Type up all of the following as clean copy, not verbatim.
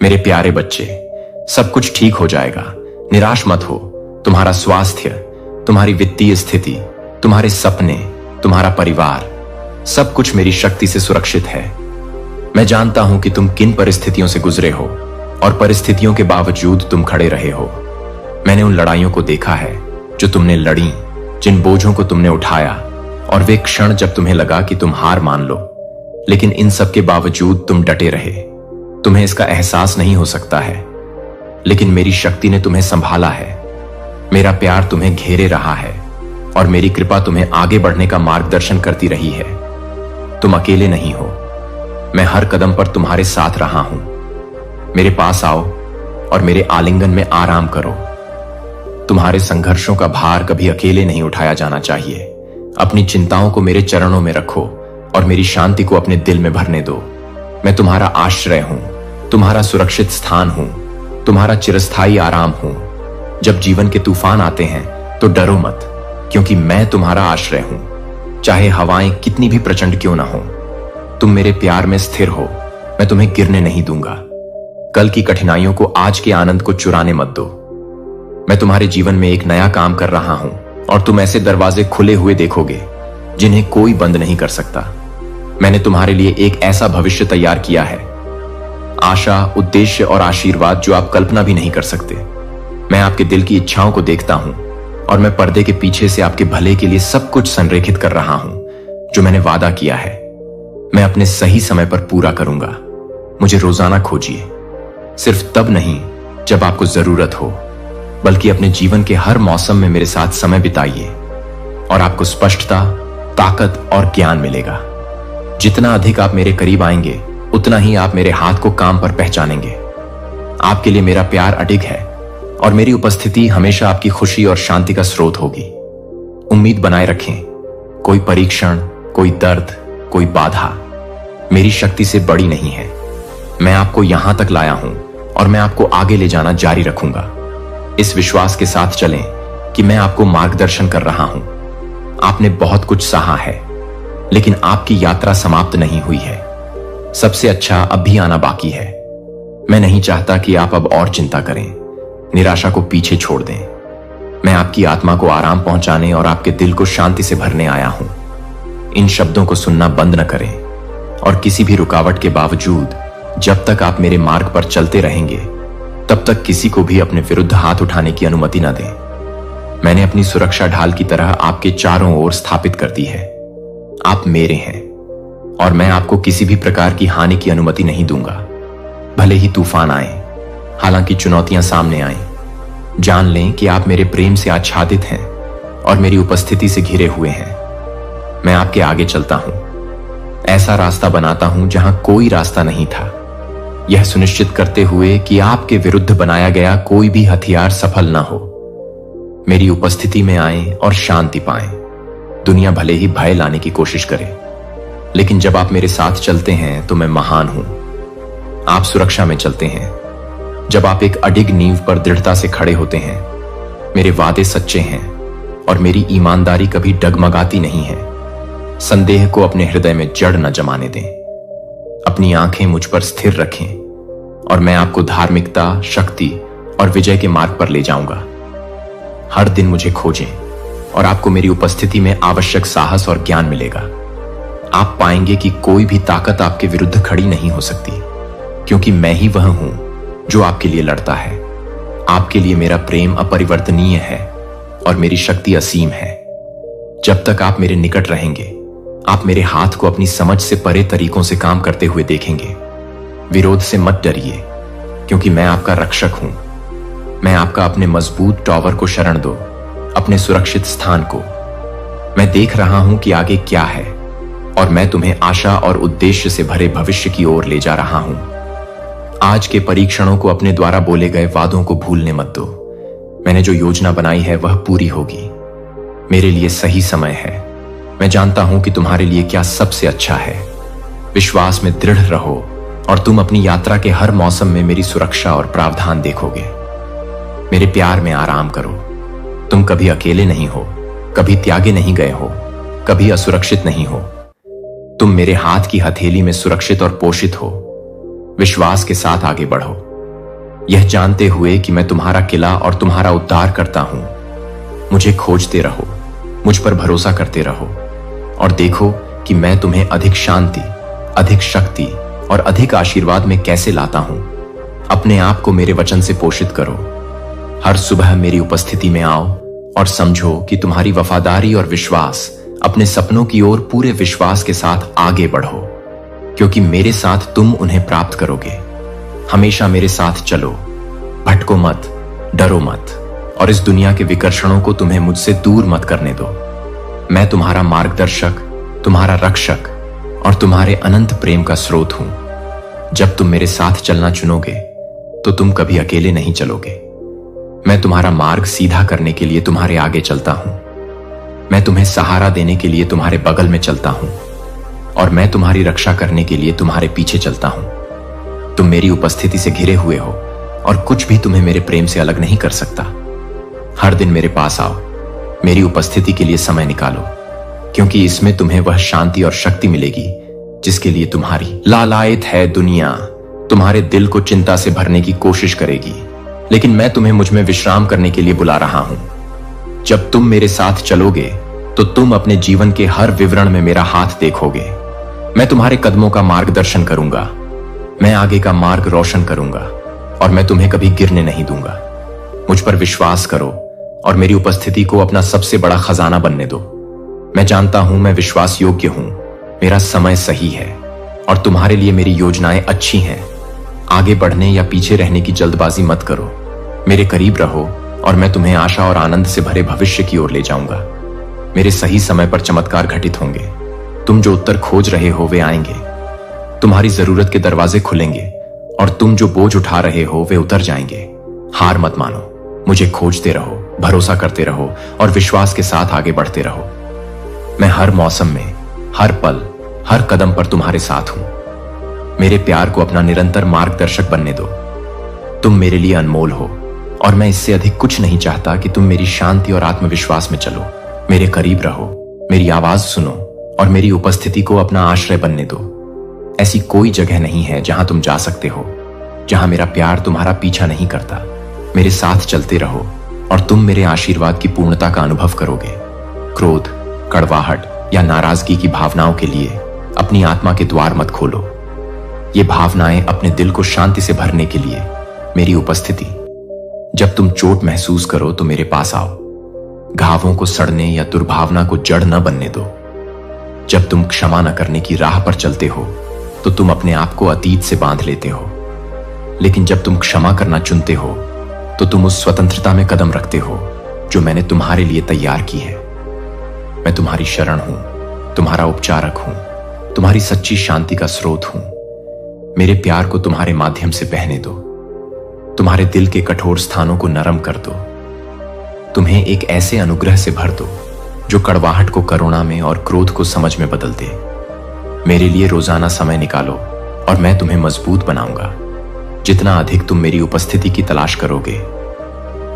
मेरे प्यारे बच्चे, सब कुछ ठीक हो जाएगा, निराश मत हो। तुम्हारा स्वास्थ्य, तुम्हारी वित्तीय स्थिति, तुम्हारे सपने, तुम्हारा परिवार, सब कुछ मेरी शक्ति से सुरक्षित है। मैं जानता हूं कि तुम किन परिस्थितियों से गुजरे हो और परिस्थितियों के बावजूद तुम खड़े रहे हो। मैंने उन लड़ाइयों को देखा है जो तुमने लड़ी, जिन बोझों को तुमने उठाया, और वे क्षण जब तुम्हें लगा कि तुम हार मान लो, लेकिन इन सब के बावजूद तुम डटे रहे। तुम्हें इसका एहसास नहीं हो सकता है, लेकिन मेरी शक्ति ने तुम्हें संभाला है। मेरा प्यार तुम्हें घेरे रहा है और मेरी कृपा तुम्हें आगे बढ़ने का मार्गदर्शन करती रही है। तुम अकेले नहीं हो, मैं हर कदम पर तुम्हारे साथ रहा हूं। मेरे पास आओ और मेरे आलिंगन में आराम करो। तुम्हारे संघर्षों का भार कभी अकेले नहीं उठाया जाना चाहिए। अपनी चिंताओं को मेरे चरणों में रखो और मेरी शांति को अपने दिल में भरने दो। मैं तुम्हारा आश्रय हूं, तुम्हारा सुरक्षित स्थान हूं, तुम्हारा चिरस्थायी आराम हूं। जब जीवन के तूफान आते हैं तो डरो मत, क्योंकि मैं तुम्हारा आश्रय हूं। चाहे हवाएं कितनी भी प्रचंड क्यों ना हो, तुम मेरे प्यार में स्थिर हो। मैं तुम्हें गिरने नहीं दूंगा। कल की कठिनाइयों को आज के आनंद को चुराने मत दो। मैं तुम्हारे जीवन में एक नया काम कर रहा हूं और तुम ऐसे दरवाजे खुले हुए देखोगे जिन्हें कोई बंद नहीं कर सकता। मैंने तुम्हारे लिए एक ऐसा भविष्य तैयार किया है, आशा, उद्देश्य और आशीर्वाद जो आप कल्पना भी नहीं कर सकते। मैं आपके दिल की इच्छाओं को देखता हूं और मैं पर्दे के पीछे से आपके भले के लिए सब कुछ संरेखित कर रहा हूं। जो मैंने वादा किया है, मैं अपने सही समय पर पूरा करूंगा। मुझे रोजाना खोजिए, सिर्फ तब नहीं जब आपको जरूरत हो, बल्कि अपने जीवन के हर मौसम में मेरे साथ समय बिताइए और आपको स्पष्टता, ताकत और ज्ञान मिलेगा। जितना अधिक आप मेरे करीब आएंगे, उतना ही आप मेरे हाथ को काम पर पहचानेंगे। आपके लिए मेरा प्यार अडिग है और मेरी उपस्थिति हमेशा आपकी खुशी और शांति का स्रोत होगी। उम्मीद बनाए रखें। कोई परीक्षण, कोई दर्द, कोई बाधा मेरी शक्ति से बड़ी नहीं है। मैं आपको यहां तक लाया हूं और मैं आपको आगे ले जाना जारी रखूंगा। इस विश्वास के साथ चलें कि मैं आपको मार्गदर्शन कर रहा हूं। आपने बहुत कुछ सहा है, लेकिन आपकी यात्रा समाप्त नहीं हुई है। सबसे अच्छा अब भी आना बाकी है। मैं नहीं चाहता कि आप अब और चिंता करें, निराशा को पीछे छोड़ दें। मैं आपकी आत्मा को आराम पहुंचाने और आपके दिल को शांति से भरने आया हूं। इन शब्दों को सुनना बंद न करें और किसी भी रुकावट के बावजूद जब तक आप मेरे मार्ग पर चलते रहेंगे, तब तक किसी को भी अपने विरुद्ध हाथ उठाने की अनुमति न दें। मैंने अपनी सुरक्षा ढाल की तरह आपके चारों ओर स्थापित कर दी है। आप मेरे हैं और मैं आपको किसी भी प्रकार की हानि की अनुमति नहीं दूंगा। भले ही तूफान आए, हालांकि चुनौतियां सामने आए, जान लें कि आप मेरे प्रेम से आच्छादित हैं और मेरी उपस्थिति से घिरे हुए हैं। मैं आपके आगे चलता हूं, ऐसा रास्ता बनाता हूं जहां कोई रास्ता नहीं था, यह सुनिश्चित करते हुए कि आपके विरुद्ध बनाया गया कोई भी हथियार सफल ना हो। मेरी उपस्थिति में आएं और शांति पाएं। दुनिया भले ही भय लाने की कोशिश करे, लेकिन जब आप मेरे साथ चलते हैं तो मैं महान हूं। आप सुरक्षा में चलते हैं जब आप एक अडिग नींव पर दृढ़ता से खड़े होते हैं। मेरे वादे सच्चे हैं और मेरी ईमानदारी कभी डगमगाती नहीं है। संदेह को अपने हृदय में जड़ न जमाने दें। अपनी आंखें मुझ पर स्थिर रखें और मैं आपको धार्मिकता, शक्ति और विजय के मार्ग पर ले जाऊंगा। हर दिन मुझे खोजें और आपको मेरी उपस्थिति में आवश्यक साहस और ज्ञान मिलेगा। आप पाएंगे कि कोई भी ताकत आपके विरुद्ध खड़ी नहीं हो सकती, क्योंकि मैं ही वह हूं जो आपके लिए लड़ता है। आपके लिए मेरा प्रेम अपरिवर्तनीय है और मेरी शक्ति असीम है। जब तक आप मेरे निकट रहेंगे, आप मेरे हाथ को अपनी समझ से परे तरीकों से काम करते हुए देखेंगे। विरोध से मत डरिए, क्योंकि मैं आपका रक्षक हूं। मैं आपका अपने मजबूत टॉवर को शरण दो, अपने सुरक्षित स्थान को। मैं देख रहा हूं कि आगे क्या है और मैं तुम्हें आशा और उद्देश्य से भरे भविष्य की ओर ले जा रहा हूं। आज के परीक्षणों को अपने द्वारा बोले गए वादों को भूलने मत दो। मैंने जो योजना बनाई है वह पूरी होगी। मेरे लिए सही समय है। मैं जानता हूं कि तुम्हारे लिए क्या सबसे अच्छा है। विश्वास में दृढ़ रहो और तुम अपनी यात्रा के हर मौसम में मेरी सुरक्षा और प्रावधान देखोगे। मेरे प्यार में आराम करो। तुम कभी अकेले नहीं हो, कभी त्यागे नहीं गए हो, कभी असुरक्षित नहीं हो। तुम मेरे हाथ की हथेली में सुरक्षित और पोषित हो। विश्वास के साथ आगे बढ़ो। यह जानते हुए कि मैं तुम्हारा किला और तुम्हारा उद्धार करता हूं। मुझे खोजते रहो, मुझ पर भरोसा करते रहो और देखो कि मैं तुम्हें अधिक शांति, अधिक शक्ति और अधिक आशीर्वाद में कैसे लाता हूं। अपने आप को मेरे वचन से पोषित करो। हर सुबह मेरी उपस्थिति में आओ और समझो कि तुम्हारी वफादारी और विश्वास अपने सपनों की ओर पूरे विश्वास के साथ आगे बढ़ो, क्योंकि मेरे साथ तुम उन्हें प्राप्त करोगे। हमेशा मेरे साथ चलो, भटको मत, डरो मत और इस दुनिया के विकर्षणों को तुम्हें मुझसे दूर मत करने दो। मैं तुम्हारा मार्गदर्शक, तुम्हारा रक्षक और तुम्हारे अनंत प्रेम का स्रोत हूं। जब तुम मेरे साथ चलना चुनोगे तो तुम कभी अकेले नहीं चलोगे। मैं तुम्हारा मार्ग सीधा करने के लिए तुम्हारे आगे चलता हूं। मैं तुम्हें सहारा देने के लिए तुम्हारे बगल में चलता हूं और मैं तुम्हारी रक्षा करने के लिए तुम्हारे पीछे चलता हूं। तुम मेरी उपस्थिति से घिरे हुए हो और कुछ भी तुम्हें मेरे प्रेम से अलग नहीं कर सकता। हर दिन मेरे पास आओ, मेरी उपस्थिति के लिए समय निकालो, क्योंकि इसमें तुम्हें वह शांति और शक्ति मिलेगी जिसके लिए तुम्हारी लालायत है दुनिया। तुम्हारे दिल को चिंता से भरने की कोशिश करेगी, लेकिन मैं तुम्हें मुझ में विश्राम करने के लिए बुला रहा हूं। जब तुम मेरे साथ चलोगे तो तुम अपने जीवन के हर विवरण में मेरा हाथ देखोगे। मैं तुम्हारे कदमों का मार्गदर्शन करूंगा, मैं आगे का मार्ग रोशन करूंगा और मैं तुम्हें कभी गिरने नहीं दूंगा। मुझ पर विश्वास करो और मेरी उपस्थिति को अपना सबसे बड़ा खजाना बनने दो। मैं जानता हूं मैं विश्वास योग्य हूं, मेरा समय सही है और तुम्हारे लिए मेरी योजनाएं अच्छी हैं। आगे बढ़ने या पीछे रहने की जल्दबाजी मत करो। मेरे करीब रहो और मैं तुम्हें आशा और आनंद से भरे भविष्य की ओर ले जाऊंगा। मेरे सही समय पर चमत्कार घटित होंगे। तुम जो उत्तर खोज रहे हो वे आएंगे। तुम्हारी जरूरत के दरवाजे खुलेंगे और तुम जो बोझ उठा रहे हो वे उतर जाएंगे। हार मत मानो, मुझे खोजते रहो, भरोसा करते रहो और विश्वास के साथ आगे बढ़ते रहो। मैं हर मौसम में, हर पल, हर कदम पर तुम्हारे साथ हूं। मेरे प्यार को अपना निरंतर मार्गदर्शक बनने दो। तुम मेरे लिए अनमोल हो और मैं इससे अधिक कुछ नहीं चाहता कि तुम मेरी शांति और आत्मविश्वास में चलो। मेरे करीब रहो, मेरी आवाज सुनो और मेरी उपस्थिति को अपना आश्रय बनने दो। ऐसी कोई जगह नहीं है जहां तुम जा सकते हो जहां मेरा प्यार तुम्हारा पीछा नहीं करता। मेरे साथ चलते रहो और तुम मेरे आशीर्वाद की पूर्णता का अनुभव करोगे। क्रोध, कड़वाहट या नाराजगी की भावनाओं के लिए अपनी आत्मा के द्वार मत खोलो। ये भावनाएं अपने दिल को शांति से भरने के लिए मेरी उपस्थिति। जब तुम चोट महसूस करो तो मेरे पास आओ। घावों को सड़ने या दुर्भावना को जड़ न बनने दो। जब तुम क्षमा न करने की राह पर चलते हो तो तुम अपने आप को अतीत से बांध लेते हो, लेकिन जब तुम क्षमा करना चुनते हो तो तुम उस स्वतंत्रता में कदम रखते हो जो मैंने तुम्हारे लिए तैयार की है। मैं तुम्हारी शरण हूं, तुम्हारा उपचारक हूं, तुम्हारी सच्ची शांति का स्रोत हूं। मेरे प्यार को तुम्हारे माध्यम से बहने दो। तुम्हारे दिल के कठोर स्थानों को नरम कर दो। तुम्हें एक ऐसे अनुग्रह से भर दो जो कड़वाहट को करुणा में और क्रोध को समझ में बदल दे। मेरे लिए रोजाना समय निकालो और मैं तुम्हें मजबूत बनाऊंगा। जितना अधिक तुम मेरी उपस्थिति की तलाश करोगे,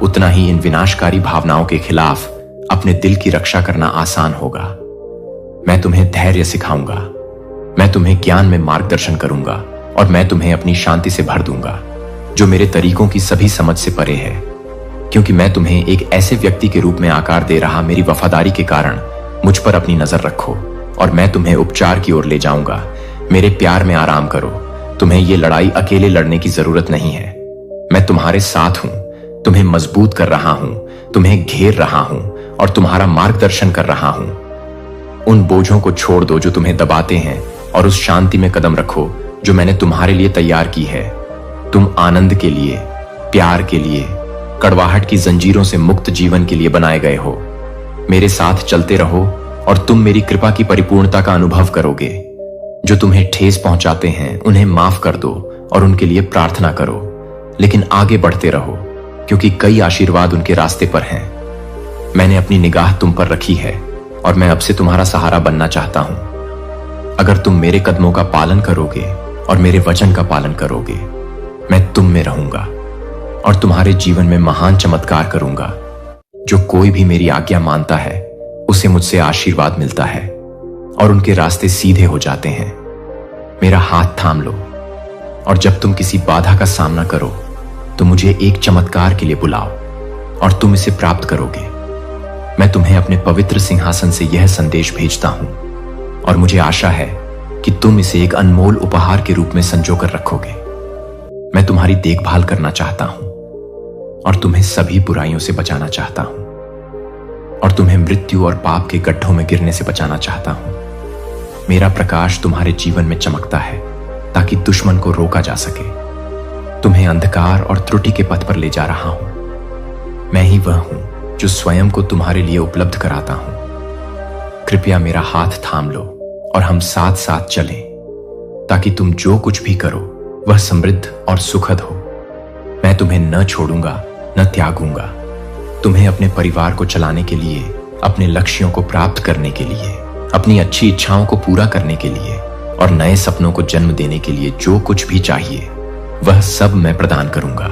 उतना ही इन विनाशकारी भावनाओं के खिलाफ अपने दिल की रक्षा करना आसान होगा। मैं तुम्हें धैर्य सिखाऊंगा, मैं तुम्हें ज्ञान में मार्गदर्शन करूंगा और मैं तुम्हें अपनी शांति से भर दूंगा जो मेरे तरीकों की सभी समझ से परे है। क्योंकि मैं तुम्हें एक ऐसे व्यक्ति के रूप में आकार दे रहा मेरी वफादारी के कारण मुझ पर अपनी नजर रखो और मैं तुम्हें उपचार की ओर ले जाऊंगा। मेरे प्यार में आराम करो। तुम्हें ये लड़ाई अकेले लड़ने की जरूरत नहीं है। मैं तुम्हारे साथ हूं, तुम्हें मजबूत कर रहा हूं, तुम्हें घेर रहा हूं और तुम्हारा मार्गदर्शन कर रहा हूं। उन बोझों को छोड़ दो जो तुम्हें दबाते हैं और उस शांति में कदम रखो जो मैंने तुम्हारे लिए तैयार की है। तुम आनंद के लिए, प्यार के लिए, कड़वाहट की जंजीरों से मुक्त जीवन के लिए बनाए गए हो। मेरे साथ चलते रहो और तुम मेरी कृपा की परिपूर्णता का अनुभव करोगे। जो तुम्हें ठेस पहुंचाते हैं उन्हें माफ कर दो और उनके लिए प्रार्थना करो, लेकिन आगे बढ़ते रहो क्योंकि कई आशीर्वाद उनके रास्ते पर हैं। मैंने अपनी निगाह तुम पर रखी है और मैं अब से तुम्हारा सहारा बनना चाहता हूं। अगर तुम मेरे कदमों का पालन करोगे और मेरे वचन का पालन करोगे, मैं तुम में रहूंगा और तुम्हारे जीवन में महान चमत्कार करूंगा। जो कोई भी मेरी आज्ञा मानता है उसे मुझसे आशीर्वाद मिलता है और उनके रास्ते सीधे हो जाते हैं। मेरा हाथ थाम लो और जब तुम किसी बाधा का सामना करो तो मुझे एक चमत्कार के लिए बुलाओ और तुम इसे प्राप्त करोगे। मैं तुम्हें अपने पवित्र सिंहासन से यह संदेश भेजता हूं और मुझे आशा है कि तुम इसे एक अनमोल उपहार के रूप में संजो कर रखोगे। मैं तुम्हारी देखभाल करना चाहता हूं और तुम्हें सभी बुराइयों से बचाना चाहता हूं और तुम्हें मृत्यु और पाप के गड्ढों में गिरने से बचाना चाहता हूं। मेरा प्रकाश तुम्हारे जीवन में चमकता है ताकि दुश्मन को रोका जा सके। तुम्हें अंधकार और त्रुटि के पथ पर ले जा रहा हूं। मैं ही वह हूं जो स्वयं को तुम्हारे लिए उपलब्ध कराता हूं। कृपया मेरा हाथ थाम लो और हम साथ साथ चलें ताकि तुम जो कुछ भी करो वह समृद्ध और सुखद हो। मैं तुम्हें न छोड़ूंगा न त्यागूंगा। तुम्हें अपने परिवार को चलाने के लिए, अपने लक्ष्यों को प्राप्त करने के लिए, अपनी अच्छी इच्छाओं को पूरा करने के लिए और नए सपनों को जन्म देने के लिए जो कुछ भी चाहिए वह सब मैं प्रदान करूंगा।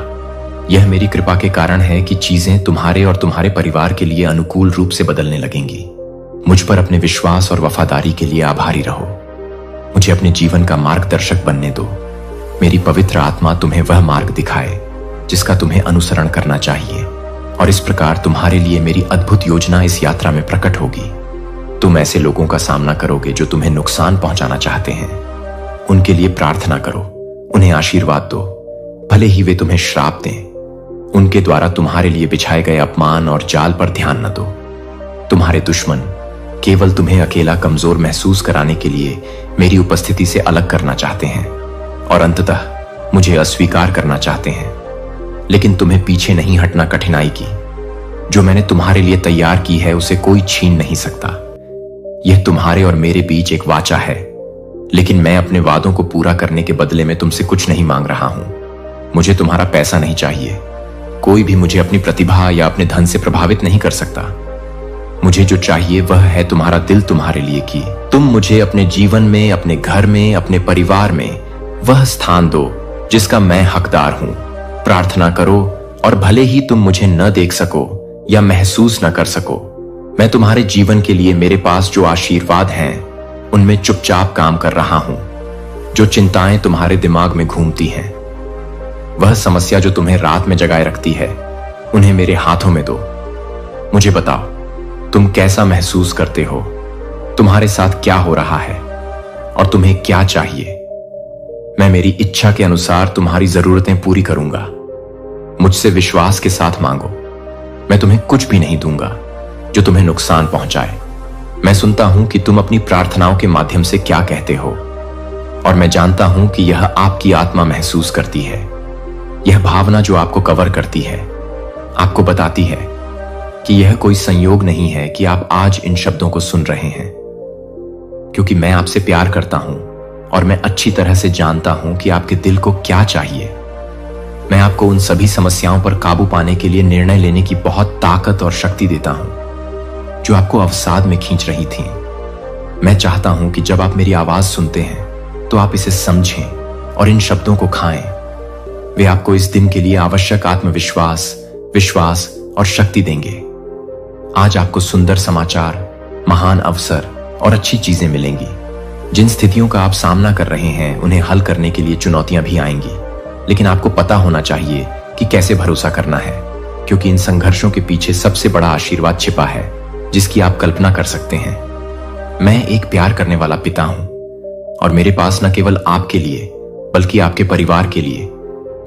यह मेरी कृपा के कारण है कि चीजें तुम्हारे और तुम्हारे परिवार के लिए अनुकूल रूप से बदलने लगेंगी। मुझ पर अपने विश्वास और वफादारी के लिए आभारी रहो। मुझे अपने जीवन का मार्गदर्शक बनने दो। मेरी पवित्र आत्मा तुम्हें वह मार्ग दिखाए जिसका तुम्हें अनुसरण करना चाहिए और इस प्रकार तुम्हारे लिए मेरी अद्भुत योजना इस यात्रा में प्रकट होगी। तुम ऐसे लोगों का सामना करोगे जो तुम्हें नुकसान पहुंचाना चाहते हैं। उनके लिए प्रार्थना करो, उन्हें आशीर्वाद दो, भले ही वे तुम्हें श्राप दें। उनके द्वारा तुम्हारे लिए बिछाए गए अपमान और जाल पर ध्यान न दो। तुम्हारे दुश्मन केवल तुम्हें अकेला कमजोर महसूस कराने के लिए मेरी उपस्थिति से अलग करना चाहते हैं और अंततः मुझे अस्वीकार करना चाहते हैं। लेकिन तुम्हें पीछे नहीं हटना कठिनाई की। जो मैंने तुम्हारे लिए तैयार की है उसे कोई छीन नहीं सकता। यह तुम्हारे और मेरे बीच एक वाचा है, लेकिन मैं अपने वादों को पूरा करने के बदले में तुमसे कुछ नहीं मांग रहा हूं। मुझे तुम्हारा पैसा नहीं चाहिए। कोई भी मुझे अपनी प्रतिभा या अपने धन से प्रभावित नहीं कर सकता। मुझे जो चाहिए वह है तुम्हारा दिल तुम्हारे लिए कि तुम मुझे अपने जीवन में, अपने घर में, अपने परिवार में वह स्थान दो जिसका मैं हकदार हूं। प्रार्थना करो और भले ही तुम मुझे न देख सको या महसूस न कर सको, मैं तुम्हारे जीवन के लिए मेरे पास जो आशीर्वाद हैं उनमें चुपचाप काम कर रहा हूं। जो चिंताएं तुम्हारे दिमाग में घूमती हैं, वह समस्या जो तुम्हें रात में जगाए रखती है, उन्हें मेरे हाथों में दो। मुझे बताओ, तुम कैसा महसूस करते हो? तुम्हारे साथ क्या हो रहा है और तुम्हें क्या चाहिए? मैं मेरी इच्छा के अनुसार तुम्हारी जरूरतें पूरी करूंगा। मुझसे विश्वास के साथ मांगो। मैं तुम्हें कुछ भी नहीं दूंगा जो तुम्हें नुकसान पहुंचाए। मैं सुनता हूं कि तुम अपनी प्रार्थनाओं के माध्यम से क्या कहते हो और मैं जानता हूं कि यह आपकी आत्मा महसूस करती है। यह भावना जो आपको कवर करती है, आपको बताती है कि यह कोई संयोग नहीं है कि आप आज इन शब्दों को सुन रहे हैं, क्योंकि मैं आपसे प्यार करता हूं और मैं अच्छी तरह से जानता हूं कि आपके दिल को क्या चाहिए। मैं आपको उन सभी समस्याओं पर काबू पाने के लिए निर्णय लेने की बहुत ताकत और शक्ति देता हूं जो आपको अवसाद में खींच रही थी। मैं चाहता हूं कि जब आप मेरी आवाज सुनते हैं तो आप इसे समझें और इन शब्दों को खाएं। वे आपको इस दिन के लिए आवश्यक आत्मविश्वास, विश्वास और शक्ति देंगे। आज आपको सुंदर समाचार, महान अवसर और अच्छी चीजें मिलेंगी। जिन स्थितियों का आप सामना कर रहे हैं उन्हें हल करने के लिए चुनौतियां भी आएंगी, लेकिन आपको पता होना चाहिए कि कैसे भरोसा करना है, क्योंकि इन संघर्षों के पीछे सबसे बड़ा आशीर्वाद छिपा है जिसकी आप कल्पना कर सकते हैं। मैं एक प्यार करने वाला पिता हूं और मेरे पास न केवल आपके लिए बल्कि आपके परिवार के लिए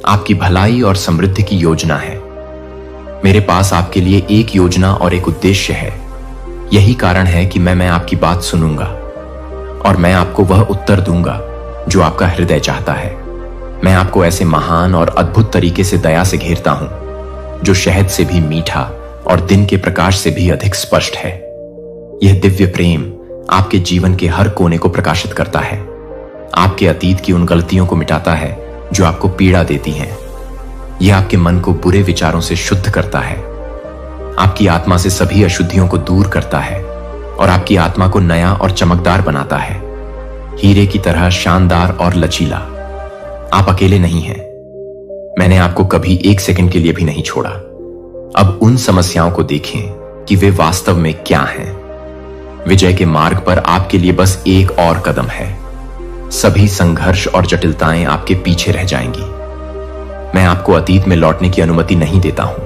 आपकी भलाई और समृद्धि की योजना है। मेरे पास आपके लिए एक योजना और एक उद्देश्य है। यही कारण है कि मैं आपकी बात सुनूंगा और मैं आपको वह उत्तर दूंगा जो आपका हृदय चाहता है। मैं आपको ऐसे महान और अद्भुत तरीके से दया से घेरता हूं जो शहद से भी मीठा और दिन के प्रकाश से भी अधिक स्पष्ट है। यह दिव्य प्रेम आपके जीवन के हर कोने को प्रकाशित करता है, आपके अतीत की उन गलतियों को मिटाता है जो आपको पीड़ा देती हैं। यह आपके मन को बुरे विचारों से शुद्ध करता है, आपकी आत्मा से सभी अशुद्धियों को दूर करता है और आपकी आत्मा को नया और चमकदार बनाता है, हीरे की तरह शानदार और लचीला। आप अकेले नहीं हैं। मैंने आपको कभी एक सेकंड के लिए भी नहीं छोड़ा। अब उन समस्याओं को देखें कि वे वास्तव में क्या हैं। विजय के मार्ग पर आपके लिए बस एक और कदम है। सभी संघर्ष और जटिलताएं आपके पीछे रह जाएंगी। मैं आपको अतीत में लौटने की अनुमति नहीं देता हूं।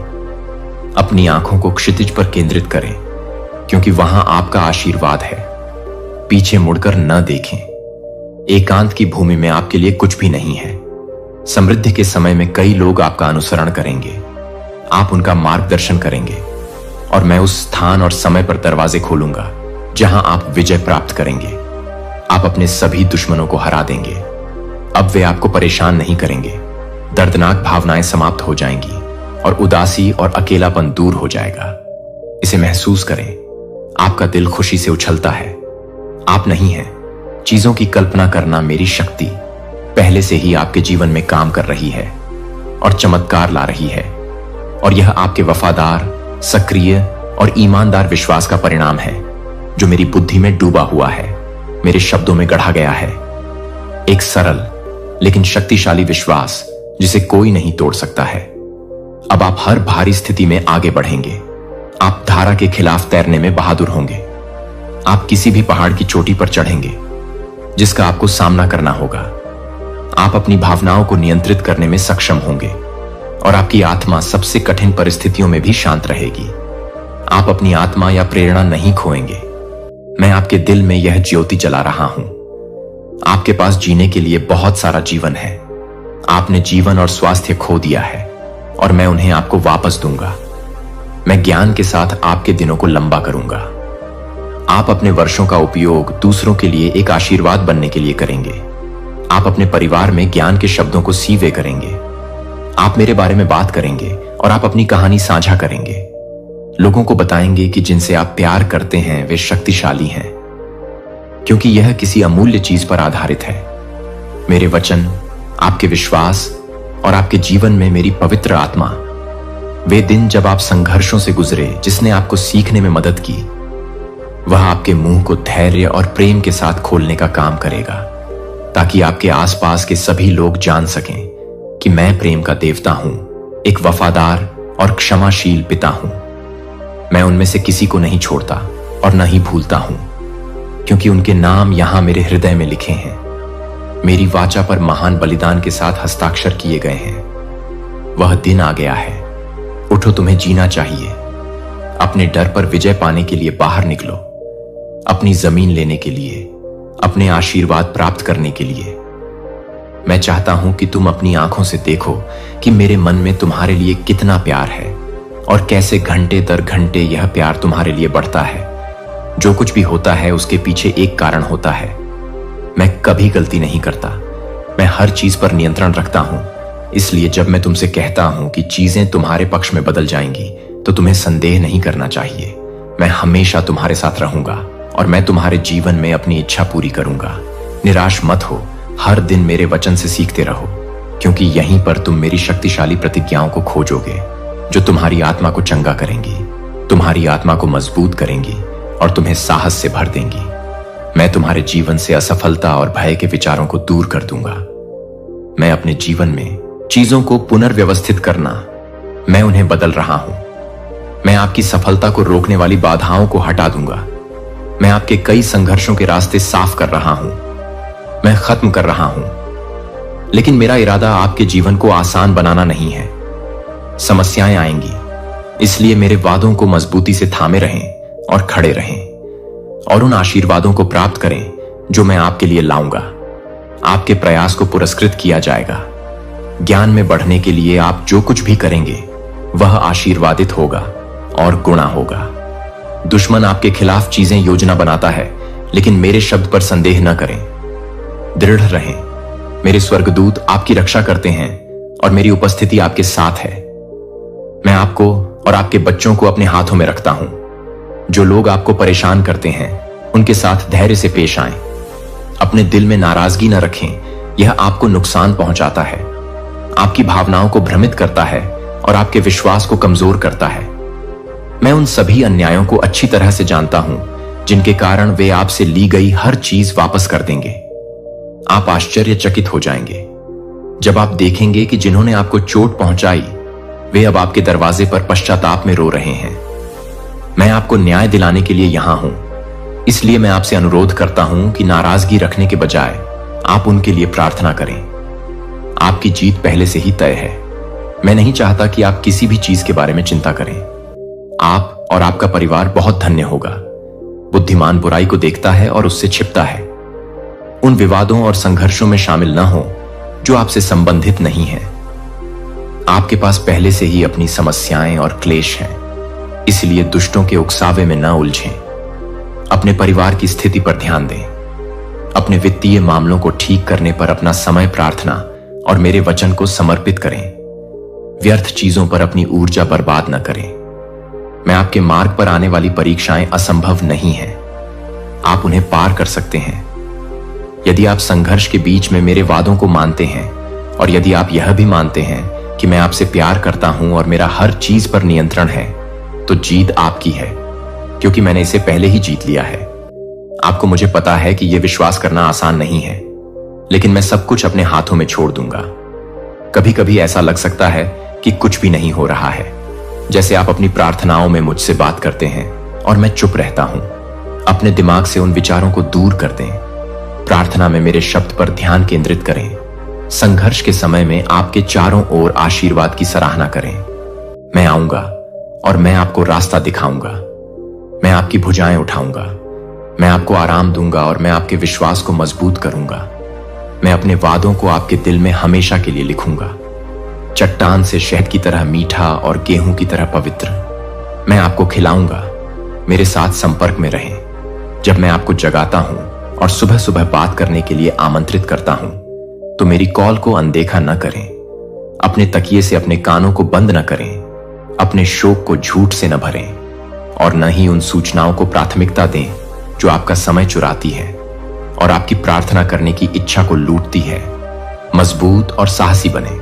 अपनी आंखों को क्षितिज पर केंद्रित करें, क्योंकि वहां आपका आशीर्वाद है। पीछे मुड़कर न देखें। एकांत की भूमि में आपके लिए कुछ भी नहीं है। समृद्धि के समय में कई लोग आपका अनुसरण करेंगे। आप उनका मार्गदर्शन करेंगे और मैं उस स्थान और समय पर दरवाजे खोलूंगा जहां आप विजय प्राप्त करेंगे। आप अपने सभी दुश्मनों को हरा देंगे। अब वे आपको परेशान नहीं करेंगे। दर्दनाक भावनाएं समाप्त हो जाएंगी और उदासी और अकेलापन दूर हो जाएगा। इसे महसूस करें। आपका दिल खुशी से उछलता है। आप नहीं हैं। चीजों की कल्पना करना मेरी शक्ति पहले से ही आपके जीवन में काम कर रही है और चमत्कार ला रही है, और यह आपके वफादार, सक्रिय और ईमानदार विश्वास का परिणाम है जो मेरी बुद्धि में डूबा हुआ है, मेरे शब्दों में गढ़ा गया है। एक सरल लेकिन शक्तिशाली विश्वास जिसे कोई नहीं तोड़ सकता है। अब आप हर भारी स्थिति में आगे बढ़ेंगे। आप धारा के खिलाफ तैरने में बहादुर होंगे। आप किसी भी पहाड़ की चोटी पर चढ़ेंगे जिसका आपको सामना करना होगा। आप अपनी भावनाओं को नियंत्रित करने में सक्षम होंगे और आपकी आत्मा सबसे कठिन परिस्थितियों में भी शांत रहेगी। आप अपनी आत्मा या प्रेरणा नहीं खोएंगे। मैं आपके दिल में यह ज्योति जला रहा हूं। आपके पास जीने के लिए बहुत सारा जीवन है। आपने जीवन और स्वास्थ्य खो दिया है और मैं उन्हें आपको वापस दूंगा। मैं ज्ञान के साथ आपके दिनों को लंबा करूंगा। आप अपने वर्षों का उपयोग दूसरों के लिए एक आशीर्वाद बनने के लिए करेंगे। आप अपने परिवार में ज्ञान के शब्दों को सीवे करेंगे। आप मेरे बारे में बात करेंगे और आप अपनी कहानी साझा करेंगे। लोगों को बताएंगे कि जिनसे आप प्यार करते हैं वे शक्तिशाली हैं, क्योंकि यह किसी अमूल्य चीज पर आधारित है। मेरे वचन, आपके विश्वास और आपके जीवन में मेरी पवित्र आत्मा, वे दिन जब आप संघर्षों से गुजरे जिसने आपको सीखने में मदद की, वह आपके मुंह को धैर्य और प्रेम के साथ खोलने का काम करेगा, ताकि आपके आसपास के सभी लोग जान सकें कि मैं प्रेम का देवता हूं, एक वफादार और क्षमाशील पिता हूं। मैं उनमें से किसी को नहीं छोड़ता और न ही भूलता हूं, क्योंकि उनके नाम यहां मेरे हृदय में लिखे हैं। मेरी वाचा पर महान बलिदान के साथ हस्ताक्षर किए गए हैं। वह दिन आ गया है। उठो, तुम्हें जीना चाहिए। अपने डर पर विजय पाने के लिए बाहर निकलो, अपनी जमीन लेने के लिए, अपने आशीर्वाद प्राप्त करने के लिए। मैं चाहता हूं कि तुम अपनी आंखों से देखो कि मेरे मन में तुम्हारे लिए कितना प्यार है और कैसे घंटे दर घंटे यह प्यार तुम्हारे लिए बढ़ता है। जो कुछ भी होता है उसके पीछे एक कारण होता है। मैं कभी गलती नहीं करता। मैं हर चीज पर नियंत्रण रखता हूं। इसलिए जब मैं तुमसे कहता हूं कि चीजें तुम्हारे पक्ष में बदल जाएंगी, तो तुम्हें संदेह नहीं करना चाहिए। मैं हमेशा तुम्हारे साथ रहूंगा और मैं तुम्हारे जीवन में अपनी इच्छा पूरी करूंगा। निराश मत हो। हर दिन मेरे वचन से सीखते रहो, क्योंकि यहीं पर तुम मेरी शक्तिशाली प्रतिज्ञाओं को खोजोगे, जो तुम्हारी आत्मा को चंगा करेंगी, तुम्हारी आत्मा को मजबूत करेंगी और तुम्हें साहस से भर देंगी। मैं तुम्हारे जीवन से असफलता और भय के विचारों को दूर कर दूंगा। मैं अपने जीवन में चीजों को पुनर्व्यवस्थित करना, मैं उन्हें बदल रहा हूं। मैं आपकी सफलता को रोकने वाली बाधाओं को हटा दूंगा। मैं आपके कई संघर्षों के रास्ते साफ कर रहा हूं। मैं खत्म कर रहा हूं। लेकिन मेरा इरादा आपके जीवन को आसान बनाना नहीं है। समस्याएं आएंगी, इसलिए मेरे वादों को मजबूती से थामे रहें और खड़े रहें और उन आशीर्वादों को प्राप्त करें जो मैं आपके लिए लाऊंगा। आपके प्रयास को पुरस्कृत किया जाएगा। ज्ञान में बढ़ने के लिए आप जो कुछ भी करेंगे वह आशीर्वादित होगा और गुणा होगा। दुश्मन आपके खिलाफ चीजें योजना बनाता है, लेकिन मेरे शब्द पर संदेह न करें। दृढ़ रहें। मेरे स्वर्गदूत आपकी रक्षा करते हैं और मेरी उपस्थिति आपके साथ है। मैं आपको और आपके बच्चों को अपने हाथों में रखता हूं। जो लोग आपको परेशान करते हैं उनके साथ धैर्य से पेश आएं। अपने दिल में नाराजगी न रखें, यह आपको नुकसान पहुंचाता है, आपकी भावनाओं को भ्रमित करता है और आपके विश्वास को कमजोर करता है। मैं उन सभी अन्यायों को अच्छी तरह से जानता हूं जिनके कारण वे आपसे ली गई हर चीज वापस कर देंगे। आप आश्चर्यचकित हो जाएंगे जब आप देखेंगे कि जिन्होंने आपको चोट पहुंचाई वे अब आपके दरवाजे पर पश्चाताप में रो रहे हैं। मैं आपको न्याय दिलाने के लिए यहां हूं, इसलिए मैं आपसे अनुरोध करता हूं कि नाराजगी रखने के बजाय आप उनके लिए प्रार्थना करें। आपकी जीत पहले से ही तय है मैं नहीं चाहता कि आप किसी भी चीज के बारे में चिंता करें। आप और आपका परिवार बहुत धन्य होगा। बुद्धिमान बुराई को देखता है और उससे छिपता है। उन विवादों और संघर्षों में शामिल न हो जो आपसे संबंधित नहीं है। आपके पास पहले से ही अपनी समस्याएं और क्लेश हैं, इसलिए दुष्टों के उकसावे में न उलझें। अपने परिवार की स्थिति पर ध्यान दें। अपने वित्तीय मामलों को ठीक करने पर अपना समय प्रार्थना और मेरे वचन को समर्पित करें। व्यर्थ चीजों पर अपनी ऊर्जा बर्बाद न करें। मैं आपके मार्ग पर आने वाली परीक्षाएं असंभव नहीं हैं। आप उन्हें पार कर सकते हैं यदि आप संघर्ष के बीच में मेरे वादों को मानते हैं, और यदि आप यह भी मानते हैं कि मैं आपसे प्यार करता हूं और मेरा हर चीज पर नियंत्रण है, तो जीत आपकी है, क्योंकि मैंने इसे पहले ही जीत लिया है। आपको मुझे पता है कि यह विश्वास करना आसान नहीं है, लेकिन मैं सब कुछ अपने हाथों में छोड़ दूंगा। कभी कभी ऐसा लग सकता है कि कुछ भी नहीं हो रहा है, जैसे आप अपनी प्रार्थनाओं में मुझसे बात करते हैं और मैं चुप रहता हूं। अपने दिमाग से उन विचारों को दूर कर दें। प्रार्थना में मेरे शब्द पर ध्यान केंद्रित करें। संघर्ष के समय में आपके चारों ओर आशीर्वाद की सराहना करें। मैं आऊंगा और मैं आपको रास्ता दिखाऊंगा। मैं आपकी भुजाएं उठाऊंगा। मैं आपको आराम दूंगा और मैं आपके विश्वास को मजबूत करूंगा। मैं अपने वादों को आपके दिल में हमेशा के लिए लिखूंगा। चट्टान से शहद की तरह मीठा और गेहूं की तरह पवित्र मैं आपको खिलाऊंगा। मेरे साथ संपर्क में रहें। जब मैं आपको जगाता हूं और सुबह सुबह बात करने के लिए आमंत्रित करता हूं, तो मेरी कॉल को अनदेखा न करें। अपने तकिए से अपने कानों को बंद न करें। अपने शोक को झूठ से न भरें, और न ही उन सूचनाओं को प्राथमिकता दें जो आपका समय चुराती है और आपकी प्रार्थना करने की इच्छा को लूटती है। मजबूत और साहसी बने।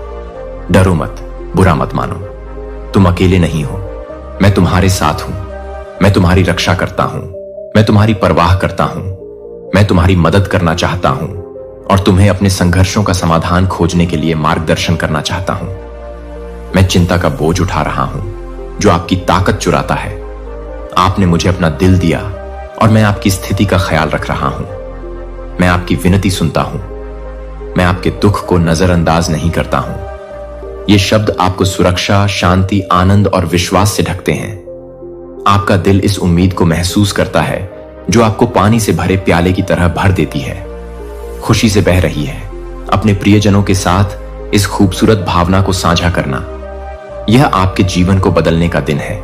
डरो मत, बुरा मत मानो। तुम अकेले नहीं हो। मैं तुम्हारे साथ हूं। मैं तुम्हारी रक्षा करता हूं। मैं तुम्हारी परवाह करता हूं। मैं तुम्हारी मदद करना चाहता हूं और तुम्हें अपने संघर्षों का समाधान खोजने के लिए मार्गदर्शन करना चाहता हूं। मैं चिंता का बोझ उठा रहा हूं जो आपकी ताकत चुराता है। आपने मुझे अपना दिल दिया और मैं आपकी स्थिति का ख्याल रख रहा हूं। मैं आपकी विनती सुनता हूं। मैं आपके दुख को नजरअंदाज नहीं करता हूं। ये शब्द आपको सुरक्षा, शांति, आनंद और विश्वास से ढकते हैं। आपका दिल इस उम्मीद को महसूस करता है जो आपको पानी से भरे प्याले की तरह भर देती है, खुशी से बह रही है। अपने प्रियजनों के साथ इस खूबसूरत भावना को साझा करना, यह आपके जीवन को बदलने का दिन है,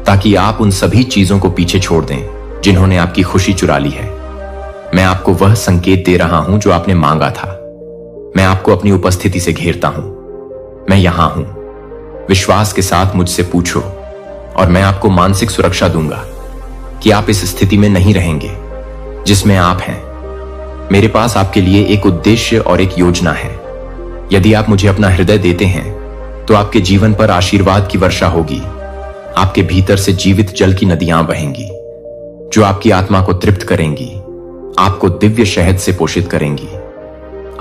ताकि आप उन सभी चीजों को पीछे छोड़ दें जिन्होंने आपकी खुशी चुरा ली है। मैं आपको वह संकेत दे रहा हूं जो आपने मांगा था। मैं आपको अपनी उपस्थिति से घेरता हूं। मैं यहां हूं। विश्वास के साथ मुझसे पूछो और मैं आपको मानसिक सुरक्षा दूंगा कि आप इस स्थिति में नहीं रहेंगे जिसमें आप हैं। मेरे पास आपके लिए एक उद्देश्य और एक योजना है। यदि आप मुझे अपना हृदय देते हैं तो आपके जीवन पर आशीर्वाद की वर्षा होगी। आपके भीतर से जीवित जल की नदियां बहेंगी जो आपकी आत्मा को तृप्त करेंगी, आपको दिव्य शहद से पोषित करेंगी।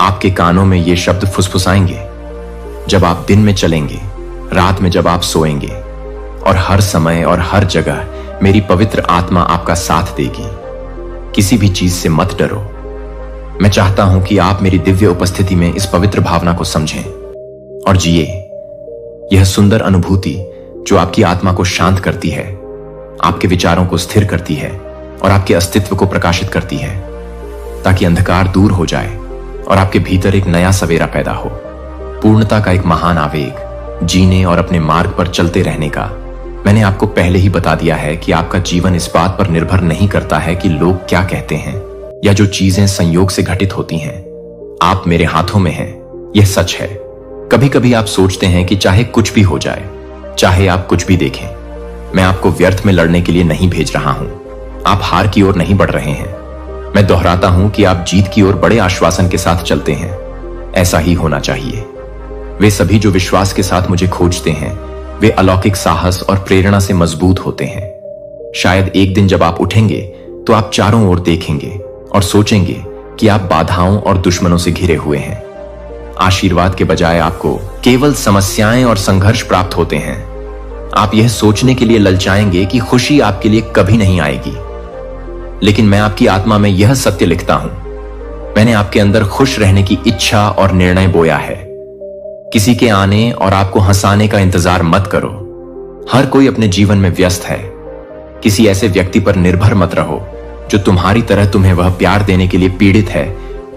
आपके कानों में ये शब्द फुसफुसाएंगे जब आप दिन में चलेंगे, रात में जब आप सोएंगे, और हर समय और हर जगह मेरी पवित्र आत्मा आपका साथ देगी। किसी भी चीज से मत डरो। मैं चाहता हूं कि आप मेरी दिव्य उपस्थिति में इस पवित्र भावना को समझें और जिए। यह सुंदर अनुभूति जो आपकी आत्मा को शांत करती है, आपके विचारों को स्थिर करती है और आपके अस्तित्व को प्रकाशित करती है, ताकि अंधकार दूर हो जाए और आपके भीतर एक नया सवेरा पैदा हो। पूर्णता का एक महान आवेग, जीने और अपने मार्ग पर चलते रहने का। मैंने आपको पहले ही बता दिया है कि आपका जीवन इस बात पर निर्भर नहीं करता है कि लोग क्या कहते हैं या जो चीजें संयोग से घटित होती हैं। आप मेरे हाथों में हैं, यह सच है। कभी कभी आप सोचते हैं कि चाहे कुछ भी हो जाए, चाहे आप कुछ भी देखें, मैं आपको व्यर्थ में लड़ने के लिए नहीं भेज रहा हूं। आप हार की ओर नहीं बढ़ रहे हैं। मैं दोहराता हूं कि आप जीत की ओर बड़े आश्वासन के साथ चलते हैं। ऐसा ही होना चाहिए। वे सभी जो विश्वास के साथ मुझे खोजते हैं, वे अलौकिक साहस और प्रेरणा से मजबूत होते हैं। शायद एक दिन जब आप उठेंगे तो आप चारों ओर देखेंगे और सोचेंगे कि आप बाधाओं और दुश्मनों से घिरे हुए हैं। आशीर्वाद के बजाय आपको केवल समस्याएं और संघर्ष प्राप्त होते हैं। आप यह सोचने के लिए ललचाएंगे कि खुशी आपके लिए कभी नहीं आएगी, लेकिन मैं आपकी आत्मा में यह सत्य लिखता हूं। मैंने आपके अंदर खुश रहने की इच्छा और निर्णय बोया है। किसी के आने और आपको हंसाने का इंतजार मत करो। हर कोई अपने जीवन में व्यस्त है। किसी ऐसे व्यक्ति पर निर्भर मत रहो जो तुम्हारी तरह तुम्हें वह प्यार देने के लिए पीड़ित है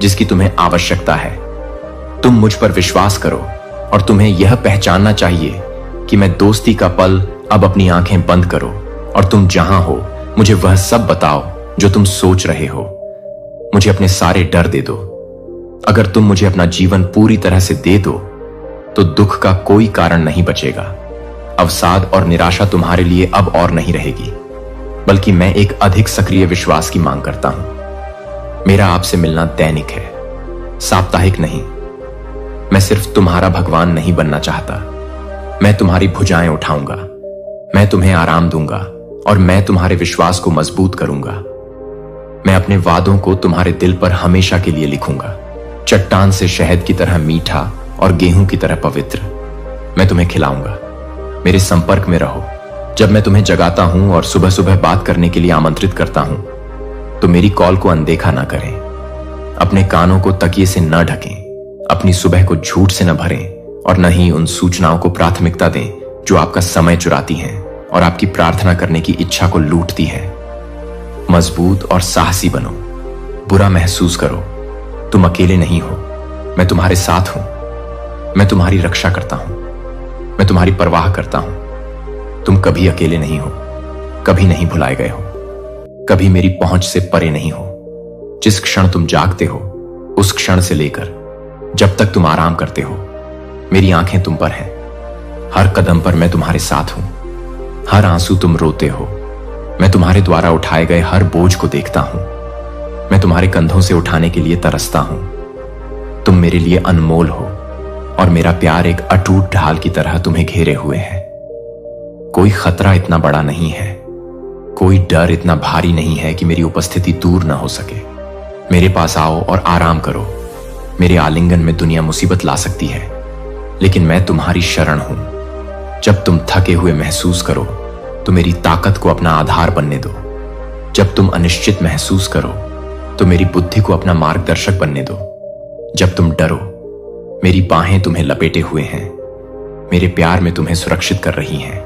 जिसकी तुम्हें आवश्यकता है। तुम मुझ पर विश्वास करो और तुम्हें यह पहचानना चाहिए कि मैं दोस्ती का पल अब अपनी आंखें बंद करो और तुम जहां हो मुझे वह सब बताओ जो तुम सोच रहे हो। मुझे अपने सारे डर दे दो। अगर तुम मुझे अपना जीवन पूरी तरह से दे दो तो दुख का कोई कारण नहीं बचेगा। अवसाद और निराशा तुम्हारे लिए अब और नहीं रहेगी, बल्कि मैं एक अधिक सक्रिय विश्वास की मांग करता हूं। मेरा आपसे मिलना दैनिक है, साप्ताहिक नहीं। मैं सिर्फ तुम्हारा भगवान नहीं बनना चाहता, मैं तुम्हारी भुजाएं उठाऊंगा, मैं तुम्हें आराम दूंगा और मैं तुम्हारे विश्वास को मजबूत करूंगा। मैं अपने वादों को तुम्हारे दिल पर हमेशा के लिए लिखूंगा, चट्टान से शहद की तरह मीठा और गेहूं की तरह पवित्र। मैं तुम्हें खिलाऊंगा। मेरे संपर्क में रहो। जब मैं तुम्हें जगाता हूं और सुबह सुबह बात करने के लिए आमंत्रित करता हूं तो मेरी कॉल को अनदेखा ना करें। अपने कानों को तकिए से न ढकें, अपनी सुबह को झूठ से न भरें और न ही उन सूचनाओं को प्राथमिकता दें जो आपका समय चुराती हैं और आपकी प्रार्थना करने की इच्छा को लूटती हैं। मजबूत और साहसी बनो। बुरा महसूस करो, तुम अकेले नहीं हो। मैं तुम्हारे साथ हूं। मैं तुम्हारी रक्षा करता हूं। मैं तुम्हारी परवाह करता हूं। तुम कभी अकेले नहीं हो, कभी नहीं भुलाए गए हो, कभी मेरी पहुंच से परे नहीं हो। जिस क्षण तुम जागते हो उस क्षण से लेकर जब तक तुम आराम करते हो मेरी आंखें तुम पर हैं। हर कदम पर मैं तुम्हारे साथ हूं। हर आंसू तुम रोते हो, मैं तुम्हारे द्वारा उठाए गए हर बोझ को देखता हूं। मैं तुम्हारे कंधों से उठाने के लिए तरसता हूं। तुम मेरे लिए अनमोल हो और मेरा प्यार एक अटूट ढाल की तरह तुम्हें घेरे हुए है। कोई खतरा इतना बड़ा नहीं है, कोई डर इतना भारी नहीं है कि मेरी उपस्थिति दूर ना हो सके। मेरे पास आओ और आराम करो। मेरे आलिंगन में दुनिया मुसीबत ला सकती है, लेकिन मैं तुम्हारी शरण हूं। जब तुम थके हुए महसूस करो तो मेरी ताकत को अपना आधार बनने दो। जब तुम अनिश्चित महसूस करो तो मेरी बुद्धि को अपना मार्गदर्शक बनने दो। जब तुम डरो मेरी बाहें तुम्हें लपेटे हुए हैं, मेरे प्यार में तुम्हें सुरक्षित कर रही हैं।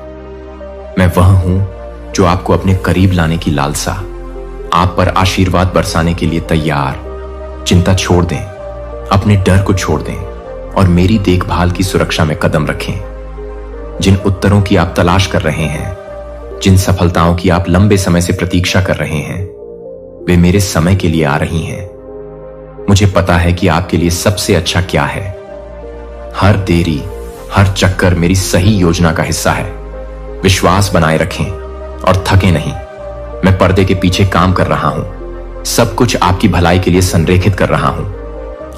मैं वह हूं जो आपको अपने करीब लाने की लालसा, आप पर आशीर्वाद बरसाने के लिए तैयार। चिंता छोड़ दें, अपने डर को छोड़ दें और मेरी देखभाल की सुरक्षा में कदम रखें। जिन उत्तरों की आप तलाश कर रहे हैं, जिन सफलताओं की आप लंबे समय से प्रतीक्षा कर रहे हैं, वे मेरे समय के लिए आ रही हैं। मुझे पता है कि आपके लिए सबसे अच्छा क्या है। हर देरी, हर चक्कर मेरी सही योजना का हिस्सा है। विश्वास बनाए रखें और थके नहीं। मैं पर्दे के पीछे काम कर रहा हूं, सब कुछ आपकी भलाई के लिए संरेखित कर रहा हूं।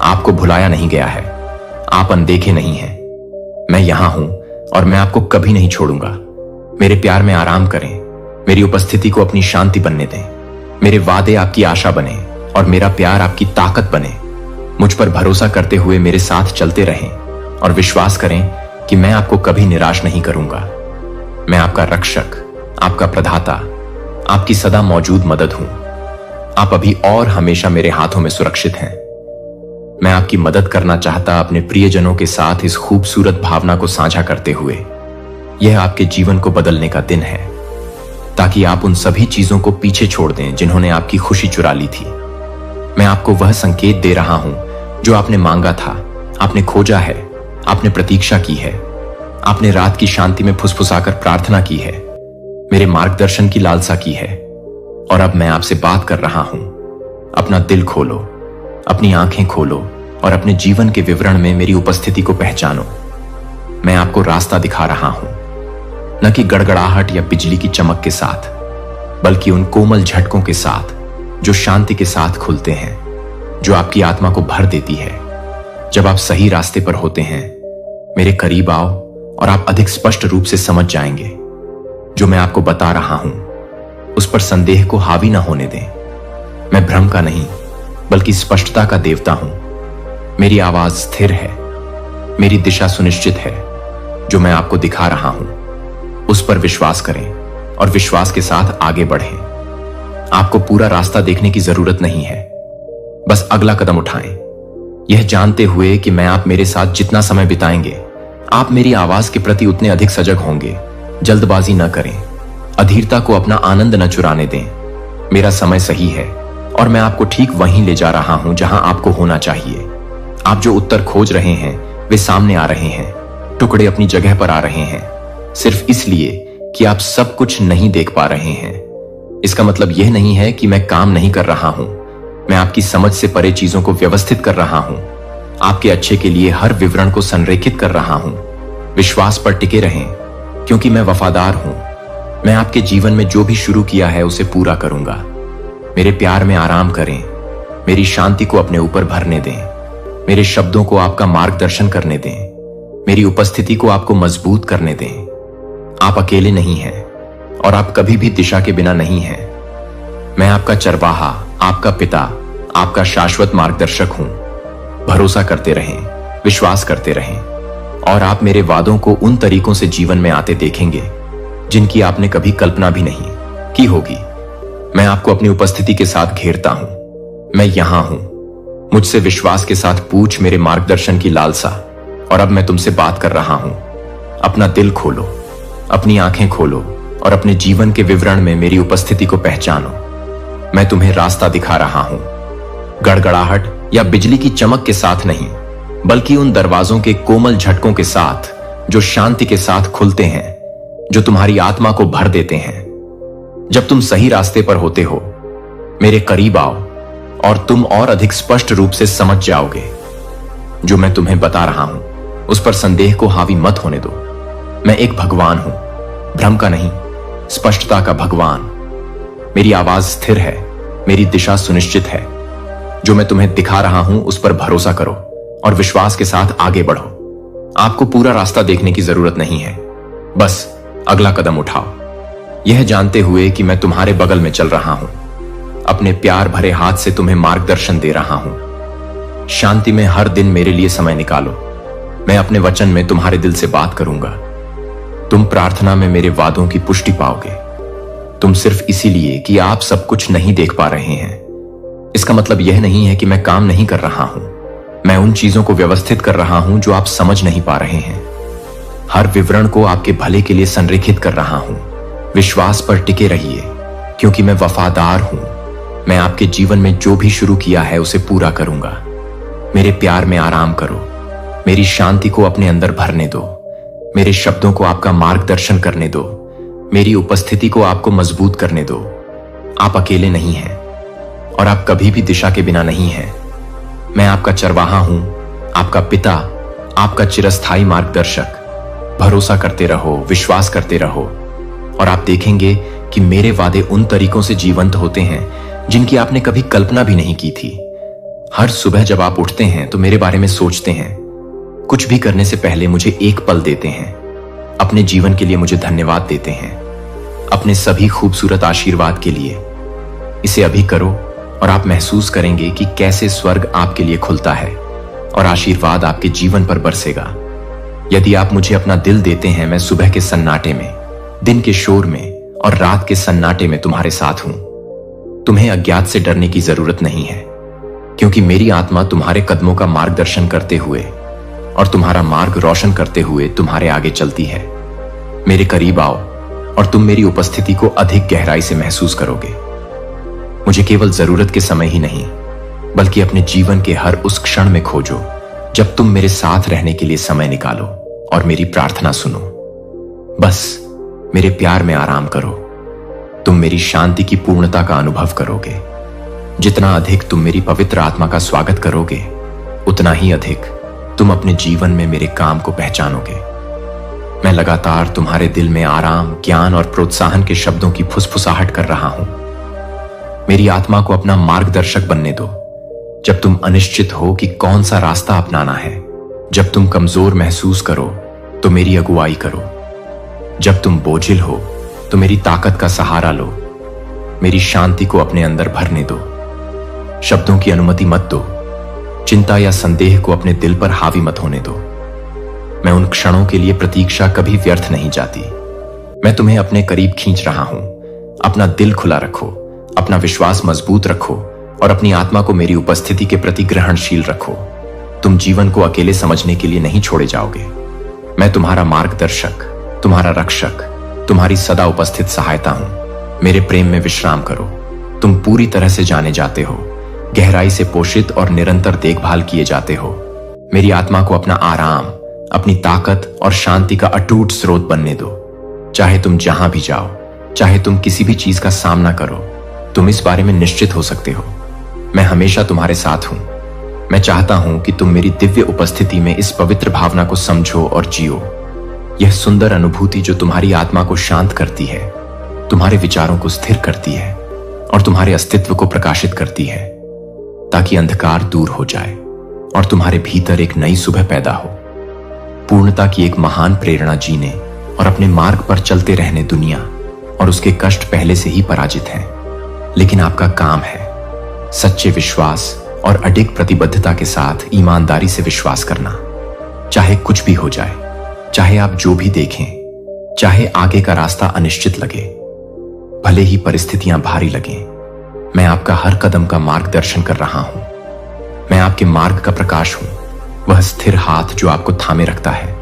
आपको भुलाया नहीं गया है, आप अनदेखे नहीं हैं। मैं यहां हूं और मैं आपको कभी नहीं छोड़ूंगा। मेरे प्यार में आराम करें, मेरी उपस्थिति को अपनी शांति बनने दें। मेरे वादे आपकी आशा बने और मेरा प्यार आपकी ताकत बने। मुझ पर भरोसा करते हुए मेरे साथ चलते रहें और विश्वास करें कि मैं आपको कभी निराश नहीं करूंगा। मैं आपका रक्षक, आपका प्रदाता, आपकी सदा मौजूद मदद हूं। आप अभी और हमेशा मेरे हाथों में सुरक्षित हैं। मैं आपकी मदद करना चाहता अपने प्रियजनों के साथ इस खूबसूरत भावना को साझा करते हुए यह आपके जीवन को बदलने का दिन है, ताकि आप उन सभी चीजों को पीछे छोड़ दें जिन्होंने आपकी खुशी चुरा ली थी। मैं आपको वह संकेत दे रहा हूं जो आपने मांगा था, आपने खोजा है, आपने प्रतीक्षा की है, आपने रात की शांति में फुसफुसाकर प्रार्थना की है, मेरे मार्गदर्शन की लालसा की है। और अब मैं आपसे बात कर रहा हूं। अपना दिल खोलो, अपनी आंखें खोलो और अपने जीवन के विवरण में मेरी उपस्थिति को पहचानो। मैं आपको रास्ता दिखा रहा हूं, न कि गड़गड़ाहट या बिजली की चमक के साथ, बल्कि उन कोमल झटकों के साथ जो शांति के साथ खुलते हैं, जो आपकी आत्मा को भर देती है। जब आप सही रास्ते पर होते हैं, मेरे करीब आओ और आप अधिक स्पष्ट रूप से समझ जाएंगे। जो मैं आपको बता रहा हूं उस पर संदेह को हावी ना होने दें। मैं भ्रम का नहीं बल्कि स्पष्टता का देवता हूं। मेरी आवाज स्थिर है, मेरी दिशा सुनिश्चित है। जो मैं आपको दिखा रहा हूं उस पर विश्वास करें और विश्वास के साथ आगे बढ़ें। आपको पूरा रास्ता देखने की जरूरत नहीं है, बस अगला कदम उठाएं, यह जानते हुए कि मैं आप मेरे साथ जितना समय बिताएंगे आप मेरी आवाज के प्रति उतने अधिक सजग होंगे। जल्दबाजी न करें, अधीरता को अपना आनंद न चुराने दें। मेरा समय सही है और मैं आपको ठीक वहीं ले जा रहा हूं जहां आपको होना चाहिए। आप जो उत्तर खोज रहे हैं वे सामने आ रहे हैं, टुकड़े अपनी जगह पर आ रहे हैं, सिर्फ इसलिए कि आप सब कुछ नहीं देख पा रहे हैं। इसका मतलब यह नहीं है कि मैं काम नहीं कर रहा हूं। मैं आपकी समझ से परे चीजों को व्यवस्थित कर रहा हूं, आपके अच्छे के लिए हर विवरण को संरेखित कर रहा हूं। विश्वास पर टिके रहें, क्योंकि मैं वफादार हूं। मैं आपके जीवन में जो भी शुरू किया है उसे पूरा करूंगा। मेरे प्यार में आराम करें, मेरी शांति को अपने ऊपर भरने दें, मेरे शब्दों को आपका मार्गदर्शन करने दें, मेरी उपस्थिति को आपको मजबूत करने दें। आप अकेले नहीं हैं और आप कभी भी दिशा के बिना नहीं हैं। मैं आपका चरवाहा, आपका पिता, आपका शाश्वत मार्गदर्शक हूं। भरोसा करते रहें, विश्वास करते रहें और आप मेरे वादों को उन तरीकों से जीवन में आते देखेंगे जिनकी आपने कभी कल्पना भी नहीं की होगी। मैं आपको अपनी उपस्थिति के साथ घेरता हूं। मैं यहां हूं। मुझसे विश्वास के साथ पूछ मेरे मार्गदर्शन की लालसा। और अब मैं तुमसे बात कर रहा हूं। अपना दिल खोलो, अपनी आंखें खोलो और अपने जीवन के विवरण में मेरी उपस्थिति को पहचानो। मैं तुम्हें रास्ता दिखा रहा हूं, गड़गड़ाहट या बिजली की चमक के साथ नहीं, बल्कि उन दरवाजों के कोमल झटकों के साथ जो शांति के साथ खुलते हैं, जो तुम्हारी आत्मा को भर देते हैं। जब तुम सही रास्ते पर होते हो, मेरे करीब आओ और तुम और अधिक स्पष्ट रूप से समझ जाओगे। जो मैं तुम्हें बता रहा हूं उस पर संदेह को हावी मत होने दो। मैं एक भगवान हूं, भ्रम का नहीं, स्पष्टता का भगवान। मेरी आवाज स्थिर है, मेरी दिशा सुनिश्चित है। जो मैं तुम्हें दिखा रहा हूं उस पर भरोसा करो और विश्वास के साथ आगे बढ़ो। आपको पूरा रास्ता देखने की जरूरत नहीं है, बस अगला कदम उठाओ, यह जानते हुए कि मैं तुम्हारे बगल में चल रहा हूं। अपने प्यार भरे हाथ से तुम्हें मार्गदर्शन दे रहा हूं। शांति में हर दिन मेरे लिए समय निकालो। मैं अपने वचन में तुम्हारे दिल से बात करूंगा। तुम प्रार्थना में मेरे वादों की पुष्टि पाओगे। तुम सिर्फ इसीलिए कि आप सब कुछ नहीं देख पा रहे हैं। इसका मतलब यह नहीं है कि मैं काम नहीं कर रहा हूं। मैं उन चीजों को व्यवस्थित कर रहा हूं जो आप समझ नहीं पा रहे हैं। हर विवरण को आपके भले के लिए संरेखित कर रहा हूं। विश्वास पर टिके रहिए, क्योंकि मैं वफादार हूं। मैं आपके जीवन में जो भी शुरू किया है उसे पूरा करूंगा। मेरे प्यार में आराम करो, मेरी शांति को अपने अंदर भरने दो, मेरे शब्दों को आपका मार्गदर्शन करने दो, मेरी उपस्थिति को आपको मजबूत करने दो। आप अकेले नहीं हैं और आप कभी भी दिशा के बिना नहीं हैं। मैं आपका चरवाहा हूं, आपका पिता, आपका चिरस्थायी मार्गदर्शक। भरोसा करते रहो, विश्वास करते रहो और आप देखेंगे कि मेरे वादे उन तरीकों से जीवंत होते हैं जिनकी आपने कभी कल्पना भी नहीं की थी। हर सुबह जब आप उठते हैं तो मेरे बारे में सोचते हैं, कुछ भी करने से पहले मुझे एक पल देते हैं, अपने जीवन के लिए मुझे धन्यवाद देते हैं, अपने सभी खूबसूरत आशीर्वाद के लिए। इसे अभी करो और आप महसूस करेंगे कि कैसे स्वर्ग आपके लिए खुलता है और आशीर्वाद आपके जीवन पर बरसेगा। यदि आप मुझे अपना दिल देते हैं, मैं सुबह के सन्नाटे में, दिन के शोर में और रात के सन्नाटे में तुम्हारे साथ हूं। तुम्हें अज्ञात से डरने की जरूरत नहीं है, क्योंकि मेरी आत्मा तुम्हारे कदमों का मार्गदर्शन करते हुए और तुम्हारा मार्ग रोशन करते हुए तुम्हारे आगे चलती है। मेरे करीब आओ और तुम मेरी उपस्थिति को अधिक गहराई से महसूस करोगे। मुझे केवल जरूरत के समय ही नहीं, बल्कि अपने जीवन के हर उस क्षण में खोजो जब तुम मेरे साथ रहने के लिए समय निकालो और मेरी प्रार्थना सुनो। बस मेरे प्यार में आराम करो। तुम मेरी शांति की पूर्णता का अनुभव करोगे। जितना अधिक तुम मेरी पवित्र आत्मा का स्वागत करोगे, उतना ही अधिक तुम अपने जीवन में मेरे काम को पहचानोगे। मैं लगातार तुम्हारे दिल में आराम, ज्ञान और प्रोत्साहन के शब्दों की फुसफुसाहट कर रहा हूं। मेरी आत्मा को अपना मार्गदर्शक बनने दो जब तुम अनिश्चित हो कि कौन सा रास्ता अपनाना है। जब तुम कमजोर महसूस करो तो मेरी अगुवाई करो। जब तुम बोझिल हो तो मेरी ताकत का सहारा लो। मेरी शांति को अपने अंदर भरने दो। शब्दों की अनुमति मत दो। चिंता या संदेह को अपने दिल पर हावी मत होने दो। मैं उन क्षणों के लिए प्रतीक्षा कभी व्यर्थ नहीं जाती। मैं तुम्हें अपने करीब खींच रहा हूं। अपना दिल खुला रखो, अपना विश्वास मजबूत रखो और अपनी आत्मा को मेरी उपस्थिति के प्रति ग्रहणशील रखो। तुम जीवन को अकेले समझने के लिए नहीं छोड़े जाओगे। मैं तुम्हारा मार्गदर्शक, तुम्हारा रक्षक, तुम्हारी सदा उपस्थित सहायता हूं। मेरे प्रेम में विश्राम करो। तुम पूरी तरह से जाने जाते हो, गहराई से पोषित और निरंतर देखभाल किए जाते हो। मेरी आत्मा को अपना आराम, अपनी ताकत और शांति का अटूट स्रोत बनने दो। चाहे तुम जहां भी जाओ, चाहे तुम किसी भी चीज का सामना करो, तुम इस बारे में निश्चित हो सकते हो, मैं हमेशा तुम्हारे साथ हूं। मैं चाहता हूं कि तुम मेरी दिव्य उपस्थिति में इस पवित्र भावना को समझो और जियो। यह सुंदर अनुभूति जो तुम्हारी आत्मा को शांत करती है, तुम्हारे विचारों को स्थिर करती है और तुम्हारे अस्तित्व को प्रकाशित करती है, ताकि अंधकार दूर हो जाए और तुम्हारे भीतर एक नई सुबह पैदा हो। पूर्णता की एक महान प्रेरणा जीने और अपने मार्ग पर चलते रहने। दुनिया और उसके कष्ट पहले से ही पराजित हैं, लेकिन आपका काम है सच्चे विश्वास और अडिग प्रतिबद्धता के साथ ईमानदारी से विश्वास करना। चाहे कुछ भी हो जाए, चाहे आप जो भी देखें, चाहे आगे का रास्ता अनिश्चित लगे, भले ही परिस्थितियां भारी लगें, मैं आपका हर कदम का मार्गदर्शन कर रहा हूं। मैं आपके मार्ग का प्रकाश हूं, वह स्थिर हाथ जो आपको थामे रखता है,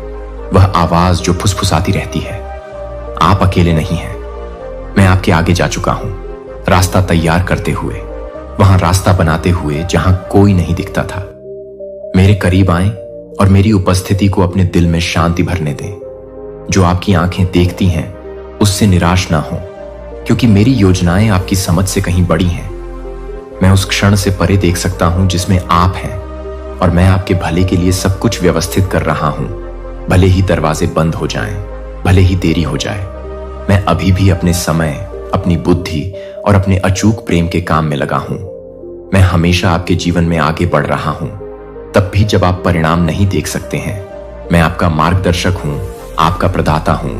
वह आवाज जो फुसफुसाती रहती है। आप अकेले नहीं हैं, मैं आपके आगे जा चुका हूं, रास्ता तैयार करते हुए, वहां रास्ता बनाते हुए जहां कोई नहीं दिखता था। मेरे करीब आएं और मेरी उपस्थिति को अपने दिल में शांति भरने दें। जो आपकी आंखें देखती हैं उससे निराश ना हो, क्योंकि मेरी योजनाएं आपकी समझ से कहीं बड़ी हैं। मैं उस क्षण से परे देख सकता हूं जिसमें आप हैं, और मैं आपके भले के लिए सब कुछ व्यवस्थित कर रहा हूं। भले ही दरवाजे बंद हो जाएं, भले ही देरी हो जाए, मैं अभी भी अपने समय, अपनी बुद्धि और अपने अचूक प्रेम के काम में लगा हूं। मैं हमेशा आपके जीवन में आगे बढ़ रहा हूं, तब भी जब आप परिणाम नहीं देख सकते हैं। मैं आपका मार्गदर्शक हूं, आपका प्रदाता हूं,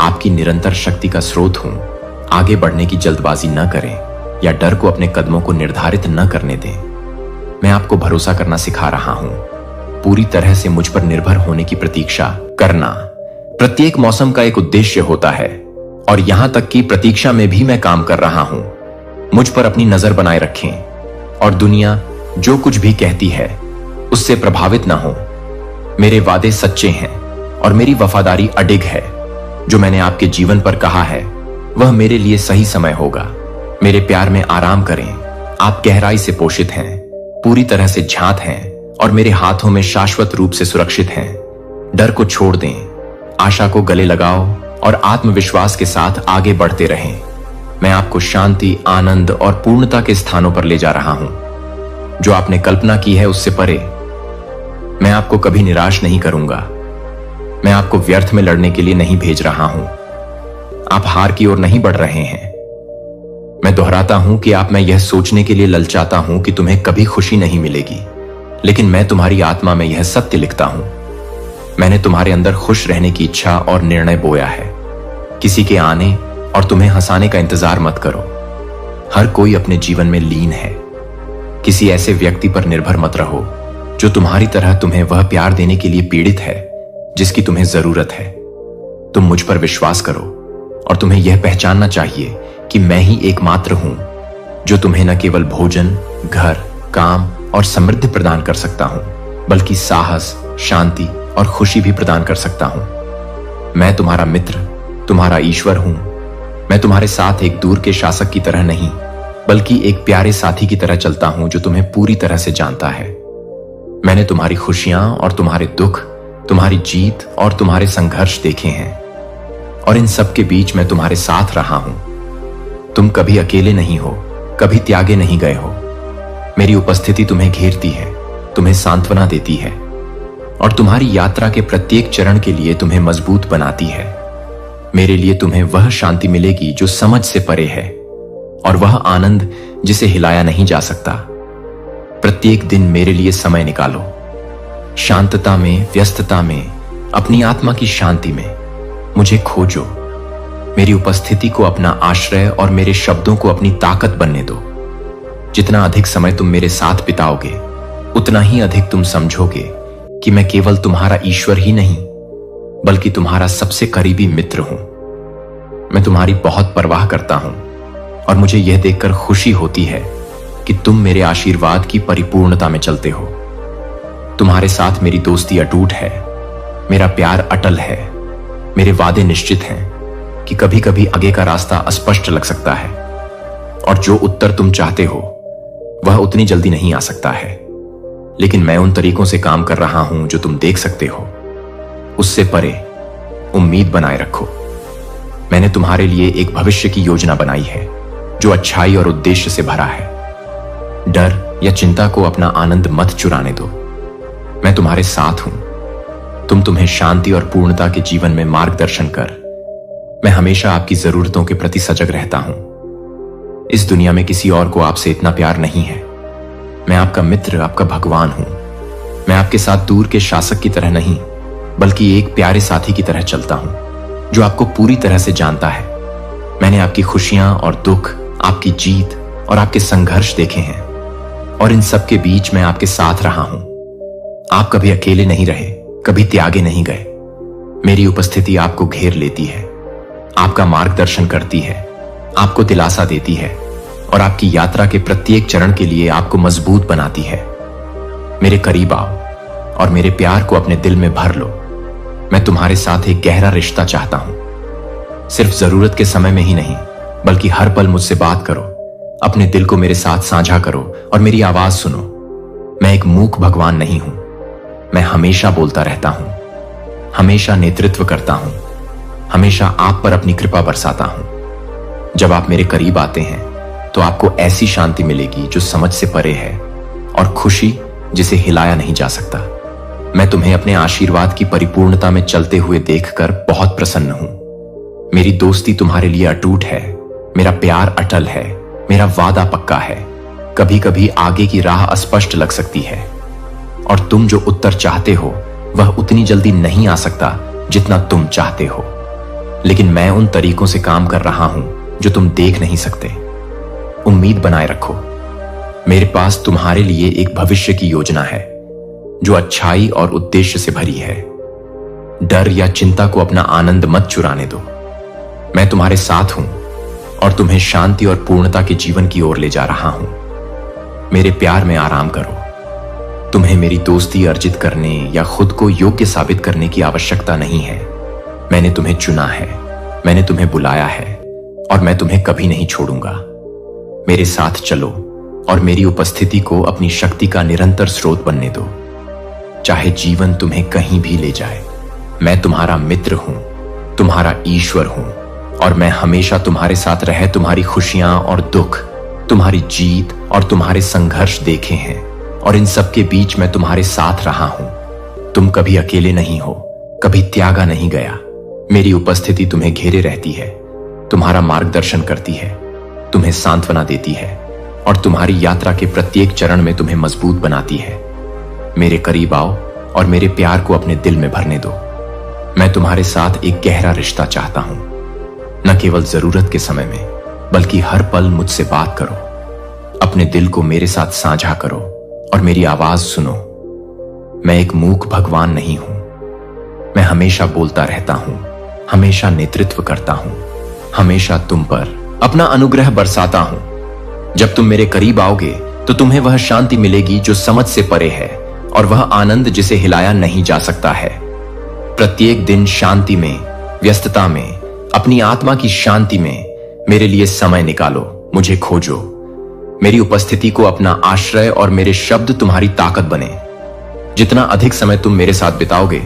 आपकी निरंतर शक्ति का स्रोत हूं। आगे बढ़ने की जल्दबाजी न करें या डर को अपने कदमों को निर्धारित न करने दें। मैं आपको भरोसा करना सिखा रहा हूं, पूरी तरह से मुझ पर निर्भर होने की प्रतीक्षा करना। प्रत्येक मौसम का एक उद्देश्य होता है, और यहां तक कि प्रतीक्षा में भी मैं काम कर रहा हूं। मुझ पर अपनी नजर बनाए रखें, और दुनिया जो कुछ भी कहती है उससे प्रभावित ना हो। मेरे वादे सच्चे हैं और मेरी वफादारी अडिग है। जो मैंने आपके जीवन पर कहा है वह मेरे लिए सही समय होगा। मेरे प्यार में आराम करें। आप गहराई से पोषित हैं, पूरी तरह से झांत हैं और मेरे हाथों में शाश्वत रूप से सुरक्षित हैं। डर को छोड़ दें, आशा को गले लगाओ और आत्मविश्वास के साथ आगे बढ़ते रहें। मैं आपको शांति, आनंद और पूर्णता के स्थानों पर ले जा रहा हूं। जो आपने कल्पना की है उससे परे। मैं आपको कभी निराश नहीं करूंगा। मैं आपको व्यर्थ में लड़ने के लिए नहीं भेज रहा हूं। आप हार की ओर नहीं बढ़ रहे हैं। मैं दोहराता हूं कि मैं यह सोचने के लिए ललचाता हूं कि तुम्हें कभी खुशी नहीं मिलेगी, लेकिन मैं तुम्हारी आत्मा में यह सत्य लिखता हूं। मैंने तुम्हारे अंदर खुश रहने की इच्छा और निर्णय बोया है। किसी के आने और तुम्हें हंसाने का इंतजार मत करो। हर कोई अपने जीवन में लीन है। किसी ऐसे व्यक्ति पर निर्भर मत रहो जो तुम्हारी तरह तुम्हें वह प्यार देने के लिए पीड़ित है जिसकी तुम्हें जरूरत है। तुम मुझ पर विश्वास करो, और तुम्हें यह पहचानना चाहिए कि मैं ही एकमात्र हूं जो तुम्हें न केवल भोजन, घर, काम और समृद्धि प्रदान कर सकता हूं, बल्कि साहस, शांति और खुशी भी प्रदान कर सकता हूं। मैं तुम्हारा मित्र, तुम्हारा ईश्वर हूं। मैं तुम्हारे साथ एक दूर के शासक की तरह नहीं, बल्कि एक प्यारे साथी की तरह चलता हूं जो तुम्हें पूरी तरह से जानता है। मैंने तुम्हारी खुशियां और तुम्हारे दुख, तुम्हारी जीत और तुम्हारे संघर्ष देखे हैं, और इन सब के बीच मैं तुम्हारे साथ रहा हूं। तुम कभी अकेले नहीं हो, कभी त्यागे नहीं गए हो। मेरी उपस्थिति तुम्हें घेरती है, तुम्हें सांत्वना देती है, और तुम्हारी यात्रा के प्रत्येक चरण के लिए तुम्हें मजबूत बनाती है। मेरे लिए तुम्हें वह शांति मिलेगी जो समझ से परे है, और वह आनंद जिसे हिलाया नहीं जा सकता। प्रत्येक दिन मेरे लिए समय निकालो। शांतता में, व्यस्तता में, अपनी आत्मा की शांति में मुझे खोजो। मेरी उपस्थिति को अपना आश्रय और मेरे शब्दों को अपनी ताकत बनने दो। जितना अधिक समय तुम मेरे साथ बिताओगे, उतना ही अधिक तुम समझोगे कि मैं केवल तुम्हारा ईश्वर ही नहीं, बल्कि तुम्हारा सबसे करीबी मित्र हूं। मैं तुम्हारी बहुत परवाह करता हूं, और मुझे यह देखकर खुशी होती है कि तुम मेरे आशीर्वाद की परिपूर्णता में चलते हो। तुम्हारे साथ मेरी दोस्ती अटूट है। मेरा प्यार अटल है, मेरे वादे निश्चित हैं कि कभी कभी आगे का रास्ता अस्पष्ट लग सकता है, और जो उत्तर तुम चाहते हो वह उतनी जल्दी नहीं आ सकता है। लेकिन मैं उन तरीकों से काम कर रहा हूं जो तुम देख सकते हो। उससे परे उम्मीद बनाए रखो। मैंने तुम्हारे लिए एक भविष्य की योजना बनाई है जो अच्छाई और उद्देश्य से भरा है। डर या चिंता को अपना आनंद मत चुराने दो। मैं तुम्हारे साथ हूं। तुम्हें शांति और पूर्णता के जीवन में मार्गदर्शन कर। मैं हमेशा आपकी जरूरतों के प्रति सजग रहता हूं। इस दुनिया में किसी और को आपसे इतना प्यार नहीं है। मैं आपका मित्र, आपका भगवान हूं। मैं आपके साथ दूर के शासक की तरह नहीं, बल्कि एक प्यारे साथी की तरह चलता हूं जो आपको पूरी तरह से जानता है। मैंने आपकी खुशियां और दुख, आपकी जीत और आपके संघर्ष देखे हैं, और इन सब के बीच मैं आपके साथ रहा हूं। आप कभी अकेले नहीं रहे, कभी त्यागे नहीं गए। मेरी उपस्थिति आपको घेर लेती है, आपका मार्गदर्शन करती है, आपको दिलासा देती है, और आपकी यात्रा के प्रत्येक चरण के लिए आपको मजबूत बनाती है। मेरे करीब आओ और मेरे प्यार को अपने दिल में भर लो। मैं तुम्हारे साथ एक गहरा रिश्ता चाहता हूं। सिर्फ जरूरत के समय में ही नहीं, बल्कि हर पल मुझसे बात करो। अपने दिल को मेरे साथ साझा करो और मेरी आवाज सुनो। मैं एक मूक भगवान नहीं हूं। मैं हमेशा बोलता रहता हूं, हमेशा नेतृत्व करता हूं, हमेशा आप पर अपनी कृपा बरसाता हूं। जब आप मेरे करीब आते हैं तो आपको ऐसी शांति मिलेगी जो समझ से परे है, और खुशी जिसे हिलाया नहीं जा सकता। मैं तुम्हें अपने आशीर्वाद की परिपूर्णता में चलते हुए देखकर बहुत प्रसन्न हूं। मेरी दोस्ती तुम्हारे लिए अटूट है, मेरा प्यार अटल है, मेरा वादा पक्का है। कभी कभी आगे की राह अस्पष्ट लग सकती है, और तुम जो उत्तर चाहते हो वह उतनी जल्दी नहीं आ सकता जितना तुम चाहते हो। लेकिन मैं उन तरीकों से काम कर रहा हूं जो तुम देख नहीं सकते। उम्मीद बनाए रखो। मेरे पास तुम्हारे लिए एक भविष्य की योजना है जो अच्छाई और उद्देश्य से भरी है। डर या चिंता को अपना आनंद मत चुराने दो। मैं तुम्हारे साथ हूं और तुम्हें शांति और पूर्णता के जीवन की ओर ले जा रहा हूं। मेरे प्यार में आराम करो। तुम्हें मेरी दोस्ती अर्जित करने या खुद को योग्य साबित करने की आवश्यकता नहीं है। मैंने तुम्हें चुना है, मैंने तुम्हें बुलाया है, और मैं तुम्हें कभी नहीं छोड़ूंगा। मेरे साथ चलो और मेरी उपस्थिति को अपनी शक्ति का निरंतर स्रोत बनने दो। चाहे जीवन तुम्हें कहीं भी ले जाए, मैं तुम्हारा मित्र हूं, तुम्हारा ईश्वर हूं, और मैं हमेशा तुम्हारे साथ रह तुम्हारी खुशियां और दुख, तुम्हारी जीत और तुम्हारे संघर्ष देखे हैं, और इन सब के बीच मैं तुम्हारे साथ रहा हूं। तुम कभी अकेले नहीं हो, कभी त्यागा नहीं गया। मेरी उपस्थिति तुम्हें घेरे रहती है, तुम्हारा मार्गदर्शन करती है, तुम्हें सांत्वना देती है, और तुम्हारी यात्रा के प्रत्येक चरण में तुम्हें मजबूत बनाती है। मेरे करीब आओ और मेरे प्यार को अपने दिल में भरने दो। मैं तुम्हारे साथ एक गहरा रिश्ता चाहता हूं। न केवल जरूरत के समय में, बल्कि हर पल मुझसे बात करो। अपने दिल को मेरे साथ साझा करो और मेरी आवाज सुनो। मैं एक मूक भगवान नहीं हूं। मैं हमेशा बोलता रहता हूं, हमेशा नेतृत्व करता हूं, हमेशा तुम पर अपना अनुग्रह बरसाता हूं। जब तुम मेरे करीब आओगे तो तुम्हें वह शांति मिलेगी जो समझ से परे है, और वह आनंद जिसे हिलाया नहीं जा सकता है। प्रत्येक दिन शांति में, व्यस्तता में, अपनी आत्मा की शांति में मेरे लिए समय निकालो, मुझे खोजो। मेरी उपस्थिति को अपना आश्रय और मेरे शब्द तुम्हारी ताकत बने। जितना अधिक समय तुम मेरे साथ बिताओगे,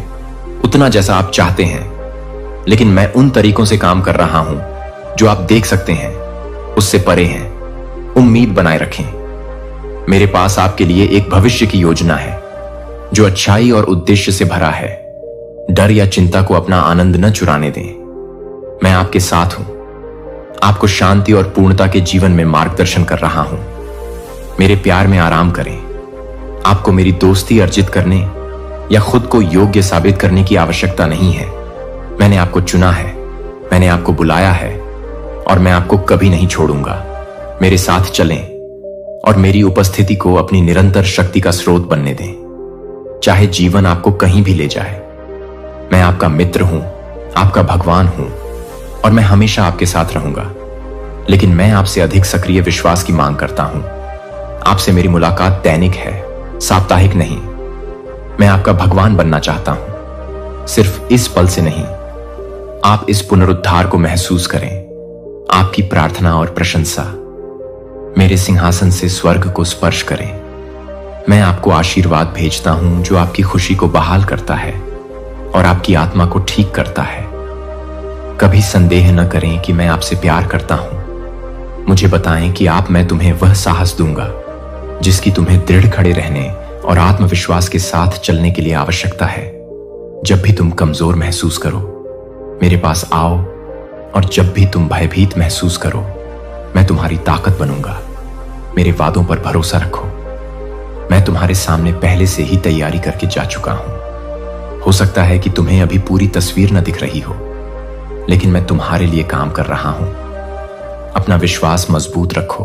उतना जैसा आप चाहते हैं। लेकिन मैं उन तरीकों से काम कर रहा हूं जो आप देख सकते हैं, उससे परे हैं। उम्मीद बनाए रखें। मेरे पास आपके लिए एक भविष्य की योजना है जो अच्छाई और उद्देश्य से भरा है। डर या चिंता को अपना आनंद न चुराने दें। मैं आपके साथ हूं, आपको शांति और पूर्णता के जीवन में मार्गदर्शन कर रहा हूं। मेरे प्यार में आराम करें। आपको मेरी दोस्ती अर्जित करने या खुद को योग्य साबित करने की आवश्यकता नहीं है। मैंने आपको चुना है, मैंने आपको बुलाया है, और मैं आपको कभी नहीं छोड़ूंगा। मेरे साथ चलें और मेरी उपस्थिति को अपनी निरंतर शक्ति का स्रोत बनने दें। चाहे जीवन आपको कहीं भी ले जाए, मैं आपका मित्र हूं, आपका भगवान हूं, और मैं हमेशा आपके साथ रहूंगा। लेकिन मैं आपसे अधिक सक्रिय विश्वास की मांग करता हूं। आपसे मेरी मुलाकात दैनिक है, साप्ताहिक नहीं। मैं आपका भगवान बनना चाहता हूं। सिर्फ इस पल से नहीं, आप इस पुनरुद्धार को महसूस करें। आपकी प्रार्थना और प्रशंसा मेरे सिंहासन से स्वर्ग को स्पर्श करें। मैं आपको आशीर्वाद भेजता हूं जो आपकी खुशी को बहाल करता है और आपकी आत्मा को ठीक करता है। कभी संदेह न करें कि मैं आपसे प्यार करता हूं। मुझे बताएं कि मैं तुम्हें वह साहस दूंगा जिसकी तुम्हें दृढ़ खड़े रहने और आत्मविश्वास के साथ चलने के लिए आवश्यकता है। जब भी तुम कमजोर महसूस करो, मेरे पास आओ, और जब भी तुम भयभीत महसूस करो, मैं तुम्हारी ताकत बनूंगा। मेरे वादों पर भरोसा रखो। मैं तुम्हारे सामने पहले से ही तैयारी करके जा चुका हूं। हो सकता है कि तुम्हें अभी पूरी तस्वीर न दिख रही हो, लेकिन मैं तुम्हारे लिए काम कर रहा हूं। अपना विश्वास मजबूत रखो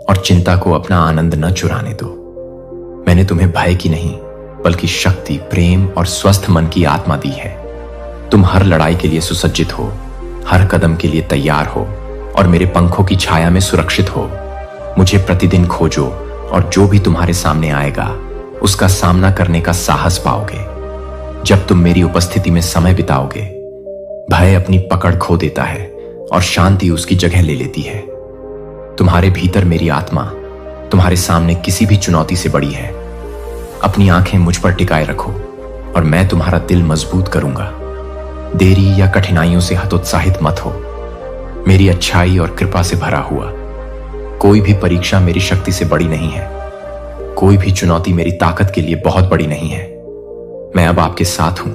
और चिंता को अपना आनंद न चुराने दो। मैंने तुम्हें भय की नहीं, बल्कि शक्ति, प्रेम और स्वस्थ मन की आत्मा दी है। तुम हर लड़ाई के लिए सुसज्जित हो, हर कदम के लिए तैयार हो और मेरे पंखों की छाया में सुरक्षित हो। मुझे प्रतिदिन खोजो और जो भी तुम्हारे सामने आएगा उसका सामना करने का साहस पाओगे। जब तुम मेरी उपस्थिति में समय बिताओगे, भय अपनी पकड़ खो देता है और शांति उसकी जगह ले लेती है। तुम्हारे भीतर मेरी आत्मा तुम्हारे सामने किसी भी चुनौती से बड़ी है। अपनी आंखें मुझ पर टिकाए रखो और मैं तुम्हारा दिल मजबूत करूंगा। देरी या कठिनाइयों से हतोत्साहित मत हो। मेरी अच्छाई और कृपा से भरा हुआ कोई भी परीक्षा मेरी शक्ति से बड़ी नहीं है। कोई भी चुनौती मेरी ताकत के लिए बहुत बड़ी नहीं है। मैं अब आपके साथ हूं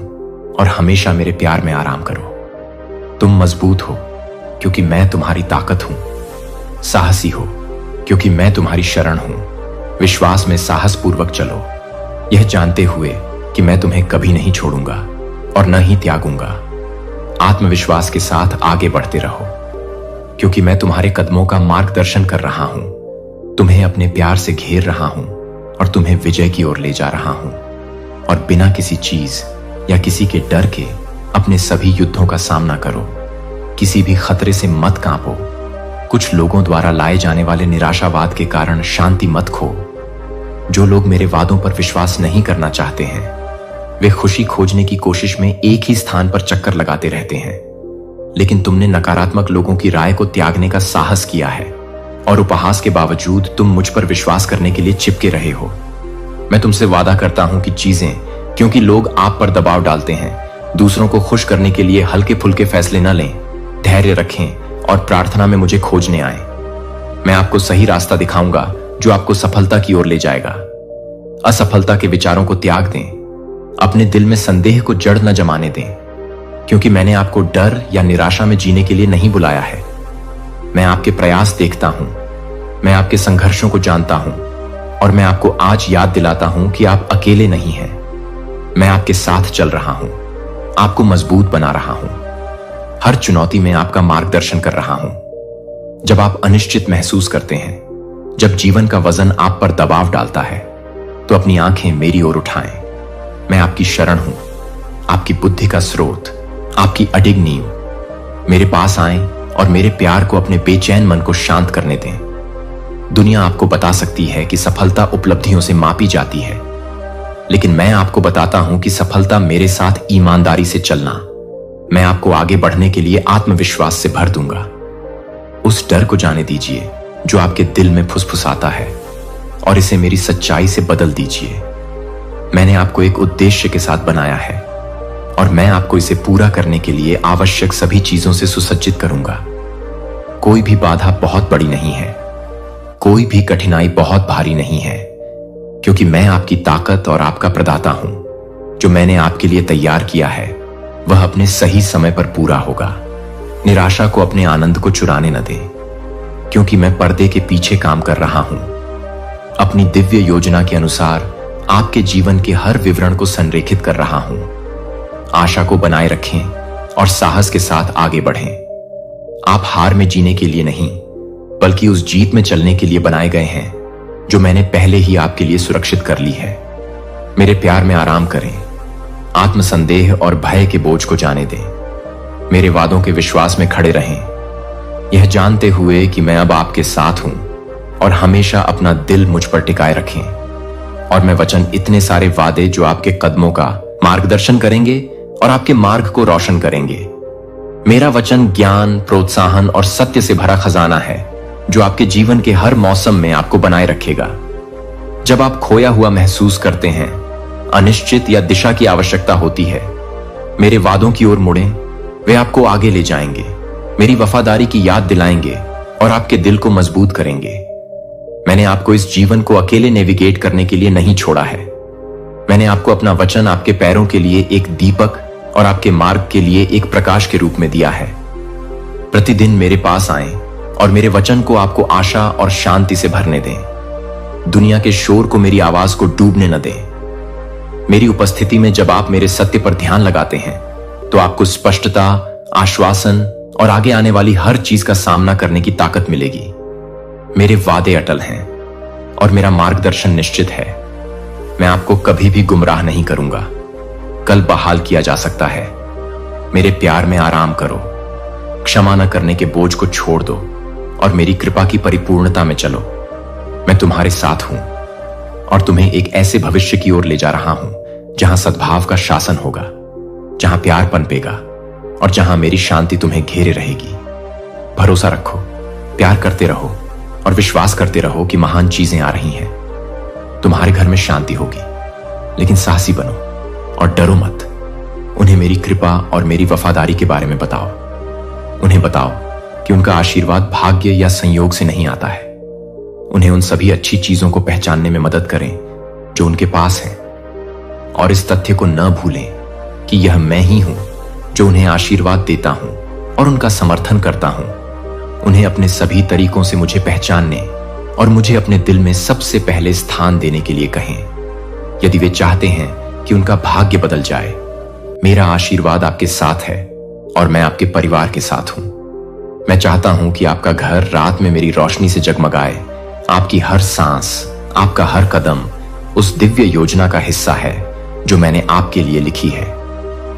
और हमेशा मेरे प्यार में आराम करो। तुम मजबूत हो क्योंकि मैं तुम्हारी ताकत हूं। साहसी हो क्योंकि मैं तुम्हारी शरण हूं। विश्वास में साहस पूर्वक चलो, यह जानते हुए कि मैं तुम्हें कभी नहीं छोड़ूंगा और न ही त्यागूंगा। आत्मविश्वास के साथ आगे बढ़ते रहो क्योंकि मैं तुम्हारे कदमों का मार्गदर्शन कर रहा हूं। तुम्हें अपने प्यार से घेर रहा हूं और तुम्हें विजय की ओर ले जा रहा हूं। और बिना किसी चीज या किसी के डर के अपने सभी युद्धों का सामना करो। किसी भी खतरे से मत कांपो। कुछ लोगों द्वारा लाए जाने वाले निराशावाद के कारण शांति मत खो। जो लोग मेरे वादों पर विश्वास नहीं करना चाहते हैं, वे खुशी खोजने की कोशिश में एक ही स्थान पर चक्कर लगाते रहते हैं। लेकिन तुमने नकारात्मक लोगों की राय को त्यागने का साहस किया है और उपहास के बावजूद तुम मुझ पर विश्वास करने के लिए चिपके रहे हो। मैं तुमसे वादा करता हूं कि चीजें, क्योंकि लोग आप पर दबाव डालते हैं, दूसरों को खुश करने के लिए हल्के फुल्के फैसले न लें। धैर्य रखें और प्रार्थना में मुझे खोजने आए। मैं आपको सही रास्ता दिखाऊंगा जो आपको सफलता की ओर ले जाएगा। असफलता के विचारों को त्याग दें। अपने दिल में संदेह को जड़ न जमाने दें, क्योंकि मैंने आपको डर या निराशा में जीने के लिए नहीं बुलाया है। मैं आपके प्रयास देखता हूं, मैं आपके संघर्षों को जानता हूं और मैं आपको आज याद दिलाता हूं कि आप अकेले नहीं हैं। मैं आपके साथ चल रहा हूं, आपको मजबूत बना रहा हूं। हर चुनौती में आपका मार्गदर्शन कर रहा हूं। जब आप अनिश्चित महसूस करते हैं, जब जीवन का वजन आप पर दबाव डालता है, तो अपनी आंखें मेरी ओर उठाएं। मैं आपकी शरण हूं, आपकी बुद्धि का स्रोत, आपकी अडिग नींव। मेरे पास आएं और मेरे प्यार को अपने बेचैन मन को शांत करने दें। दुनिया आपको बता सकती है कि सफलता उपलब्धियों से मापी जाती है, लेकिन मैं आपको बताता हूं कि सफलता मेरे साथ ईमानदारी से चलना। मैं आपको आगे बढ़ने के लिए आत्मविश्वास से भर दूंगा। उस डर को जाने दीजिए जो आपके दिल में फुसफुसाता है और इसे मेरी सच्चाई से बदल दीजिए। मैंने आपको एक उद्देश्य के साथ बनाया है और मैं आपको इसे पूरा करने के लिए आवश्यक सभी चीजों से सुसज्जित करूंगा। कोई भी बाधा बहुत बड़ी नहीं है, कोई भी कठिनाई बहुत भारी नहीं है, क्योंकि मैं आपकी ताकत और आपका प्रदाता हूं। जो मैंने आपके लिए तैयार किया है वह अपने सही समय पर पूरा होगा। निराशा को अपने आनंद को चुराने न दें, क्योंकि मैं पर्दे के पीछे काम कर रहा हूं। अपनी दिव्य योजना के अनुसार आपके जीवन के हर विवरण को संरेखित कर रहा हूं। आशा को बनाए रखें और साहस के साथ आगे बढ़ें। आप हार में जीने के लिए नहीं, बल्कि उस जीत में चलने के लिए बनाए गए हैं जो मैंने पहले ही आपके लिए सुरक्षित कर ली है। मेरे प्यार में आराम करें। आत्मसंदेह और भय के बोझ को जाने दें। मेरे वादों के विश्वास में खड़े रहें, यह जानते हुए कि मैं अब आपके साथ हूं, और हमेशा अपना दिल मुझ पर टिकाए रखें। और मैं वचन, इतने सारे वादे जो आपके कदमों का मार्गदर्शन करेंगे, और आपके मार्ग को रोशन करेंगे। मेरा वचन ज्ञान, प्रोत्साहन और सत्य से भरा खजाना है जो आपके जीवन के हर मौसम में आपको बनाए रखेगा। जब आप खोया हुआ महसूस करते हैं, अनिश्चित या दिशा की आवश्यकता होती है, मेरे वादों की ओर मुड़ें। वे आपको आगे ले जाएंगे, मेरी वफादारी की याद दिलाएंगे और आपके दिल को मजबूत करेंगे। मैंने आपको इस जीवन को अकेले नेविगेट करने के लिए नहीं छोड़ा है। मैंने आपको अपना वचन आपके पैरों के लिए एक दीपक और आपके मार्ग के लिए एक प्रकाश के रूप में दिया है। प्रतिदिन मेरे पास आएं और मेरे वचन को आपको आशा और शांति से भरने दें। दुनिया के शोर को मेरी आवाज को डूबने न दें। मेरी उपस्थिति में जब आप मेरे सत्य पर ध्यान लगाते हैं तो आपको स्पष्टता, आश्वासन और आगे आने वाली हर चीज का सामना करने की ताकत मिलेगी। मेरे वादे अटल हैं और मेरा मार्गदर्शन निश्चित है। मैं आपको कभी भी गुमराह नहीं करूंगा। कल बहाल किया जा सकता है। मेरे प्यार में आराम करो, क्षमा न करने के बोझ को छोड़ दो और मेरी कृपा की परिपूर्णता में चलो। मैं तुम्हारे साथ हूं और तुम्हें एक ऐसे भविष्य की ओर ले जा रहा हूं जहां सद्भाव का शासन होगा, जहां प्यार पनपेगा और जहां मेरी शांति तुम्हें घेरे रहेगी। भरोसा रखो, प्यार करते रहो और विश्वास करते रहो कि महान चीजें आ रही हैं। तुम्हारे घर में शांति होगी, लेकिन साहसी बनो और डरो मत। उन्हें मेरी कृपा और मेरी वफादारी के बारे में बताओ। उन्हें बताओ कि उनका आशीर्वाद भाग्य या संयोग से नहीं आता है। उन्हें उन सभी अच्छी चीजों को पहचानने में मदद करें जो उनके पास हैं और इस तथ्य को न भूलें कि यह मैं ही हूं जो उन्हें आशीर्वाद देता हूं और उनका समर्थन करता हूं। उन्हें अपने सभी तरीकों से मुझे पहचानने और मुझे अपने दिल में सबसे पहले स्थान देने के लिए कहें। यदि वे चाहते हैं कि उनका भाग्य बदल जाए, मेरा आशीर्वाद आपके साथ है और मैं आपके परिवार के साथ हूं। मैं चाहता हूं कि आपका घर रात में मेरी रोशनी से जगमगाए। आपकी हर सांस, आपका हर कदम उस दिव्य योजना का हिस्सा है जो मैंने आपके लिए लिखी है।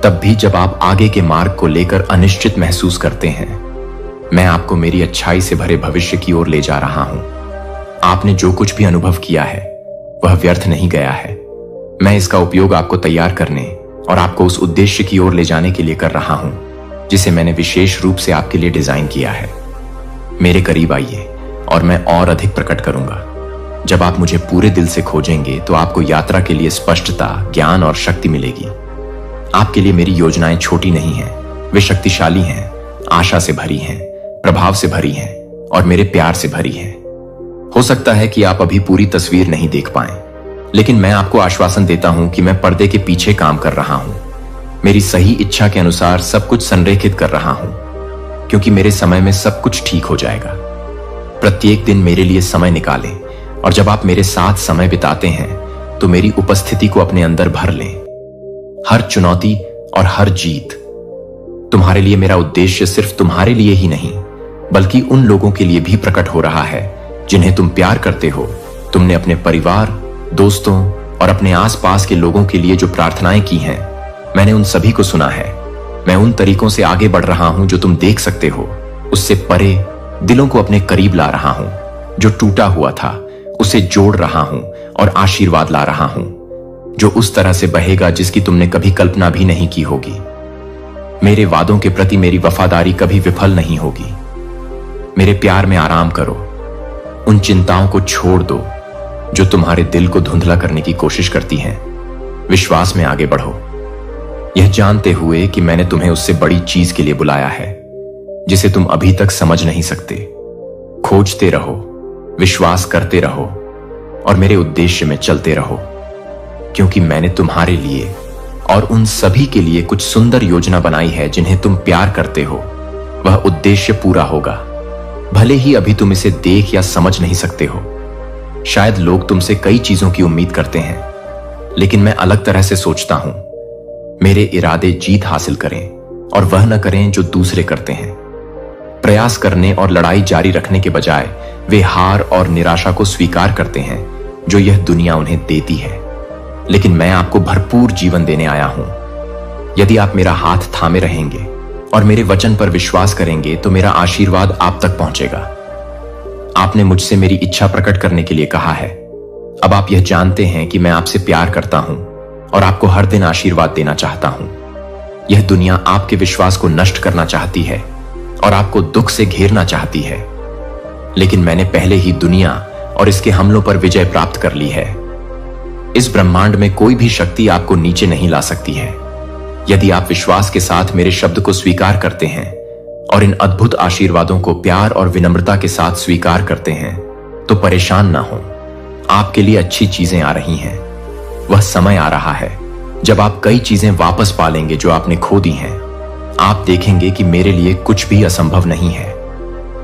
तब भी जब आप आगे के मार्ग को लेकर अनिश्चित महसूस करते हैं, मैं आपको मेरी अच्छाई से भरे भविष्य की ओर ले जा रहा हूं। आपने जो कुछ भी अनुभव किया है वह व्यर्थ नहीं गया है। मैं इसका उपयोग आपको तैयार करने और आपको उस उद्देश्य की ओर ले जाने के लिए कर रहा हूं जिसे मैंने विशेष रूप से आपके लिए डिजाइन किया है। मेरे करीब आइए और मैं और अधिक प्रकट करूंगा। जब आप मुझे पूरे दिल से खोजेंगे तो आपको यात्रा के लिए स्पष्टता, ज्ञान और शक्ति मिलेगी। आपके लिए मेरी योजनाएं छोटी नहीं हैं, वे शक्तिशाली हैं, आशा से भरी हैं, प्रभाव से भरी हैं और मेरे प्यार से भरी हैं। हो सकता है कि आप अभी पूरी तस्वीर नहीं देख पाएं, लेकिन मैं आपको आश्वासन देता हूं कि मैं पर्दे के पीछे काम कर रहा हूं। मेरी सही इच्छा के अनुसार सब कुछ संरेखित कर रहा हूं, क्योंकि मेरे समय में सब कुछ ठीक हो जाएगा। प्रत्येक दिन मेरे लिए समय निकालें और जब आप मेरे साथ समय बिताते हैं तो मेरी उपस्थिति को अपने अंदर भर लें। हर चुनौती और हर जीत तुम्हारे लिए मेरा उद्देश्य सिर्फ तुम्हारे लिए ही नहीं बल्कि उन लोगों के लिए भी प्रकट हो रहा है जिन्हें तुम प्यार करते हो। तुमने अपने परिवार, दोस्तों और अपने आसपास के लोगों के लिए जो प्रार्थनाएं की हैं, मैंने उन सभी को सुना है। मैं उन तरीकों से आगे बढ़ रहा हूं जो तुम देख सकते हो, उससे परे दिलों को अपने करीब ला रहा हूं। जो टूटा हुआ था उसे जोड़ रहा हूं और आशीर्वाद ला रहा हूं जो उस तरह से बहेगा जिसकी तुमने कभी कल्पना भी नहीं की होगी। मेरे वादों के प्रति मेरी वफादारी कभी विफल नहीं होगी। मेरे प्यार में आराम करो। उन चिंताओं को छोड़ दो जो तुम्हारे दिल को धुंधला करने की कोशिश करती हैं। विश्वास में आगे बढ़ो, यह जानते हुए कि मैंने तुम्हें उससे बड़ी चीज के लिए बुलाया है जिसे तुम अभी तक समझ नहीं सकते। खोजते रहो, विश्वास करते रहो और मेरे उद्देश्य में चलते रहो, क्योंकि मैंने तुम्हारे लिए और उन सभी के लिए कुछ सुंदर योजना बनाई है जिन्हें तुम प्यार करते हो। वह उद्देश्य पूरा होगा, भले ही अभी तुम इसे देख या समझ नहीं सकते हो। शायद लोग तुमसे कई चीजों की उम्मीद करते हैं, लेकिन मैं अलग तरह से सोचता हूं। मेरे इरादे जीत हासिल करें और वह न करें जो दूसरे करते हैं। प्रयास करने और लड़ाई जारी रखने के बजाय वे हार और निराशा को स्वीकार करते हैं जो यह दुनिया उन्हें देती है। लेकिन मैं आपको भरपूर जीवन देने आया हूं। यदि आप मेरा हाथ थामे रहेंगे और मेरे वचन पर विश्वास करेंगे तो मेरा आशीर्वाद आप तक पहुंचेगा। आपने मुझसे मेरी इच्छा प्रकट करने के लिए कहा है। अब आप यह जानते हैं कि मैं आपसे प्यार करता हूं और आपको हर दिन आशीर्वाद देना चाहता हूं। यह दुनिया आपके विश्वास को नष्ट करना चाहती है और आपको दुख से घेरना चाहती है, लेकिन मैंने पहले ही दुनिया और इसके हमलों पर विजय प्राप्त कर ली है। इस ब्रह्मांड में कोई भी शक्ति आपको नीचे नहीं ला सकती है। यदि आप विश्वास के साथ मेरे शब्द को स्वीकार करते हैं और इन अद्भुत आशीर्वादों को प्यार और विनम्रता के साथ स्वीकार करते हैं, तो परेशान ना हो। आपके लिए अच्छी चीजें आ रही हैं। वह समय आ रहा है जब आप कई चीजें वापस पालेंगे जो आपने खो दी हैं। आप देखेंगे कि मेरे लिए कुछ भी असंभव नहीं है।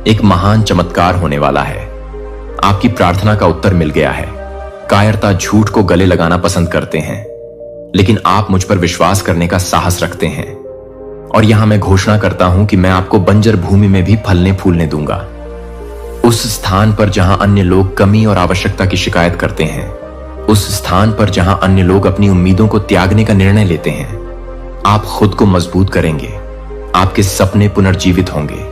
एक महान चमत्कार होने वाला है। आपकी प्रार्थना का उत्तर मिल गया है। कायरता झूठ को गले लगाना पसंद करते हैं, लेकिन आप मुझ पर विश्वास करने का साहस रखते हैं। और यहां मैं घोषणा करता हूं कि मैं आपको बंजर भूमि में भी फलने फूलने दूंगा। उस स्थान पर जहां अन्य लोग कमी और आवश्यकता की शिकायत करते हैं, उस स्थान पर जहां अन्य लोग अपनी उम्मीदों को त्यागने का निर्णय लेते हैं, आप खुद को मजबूत करेंगे। आपके सपने पुनर्जीवित होंगे।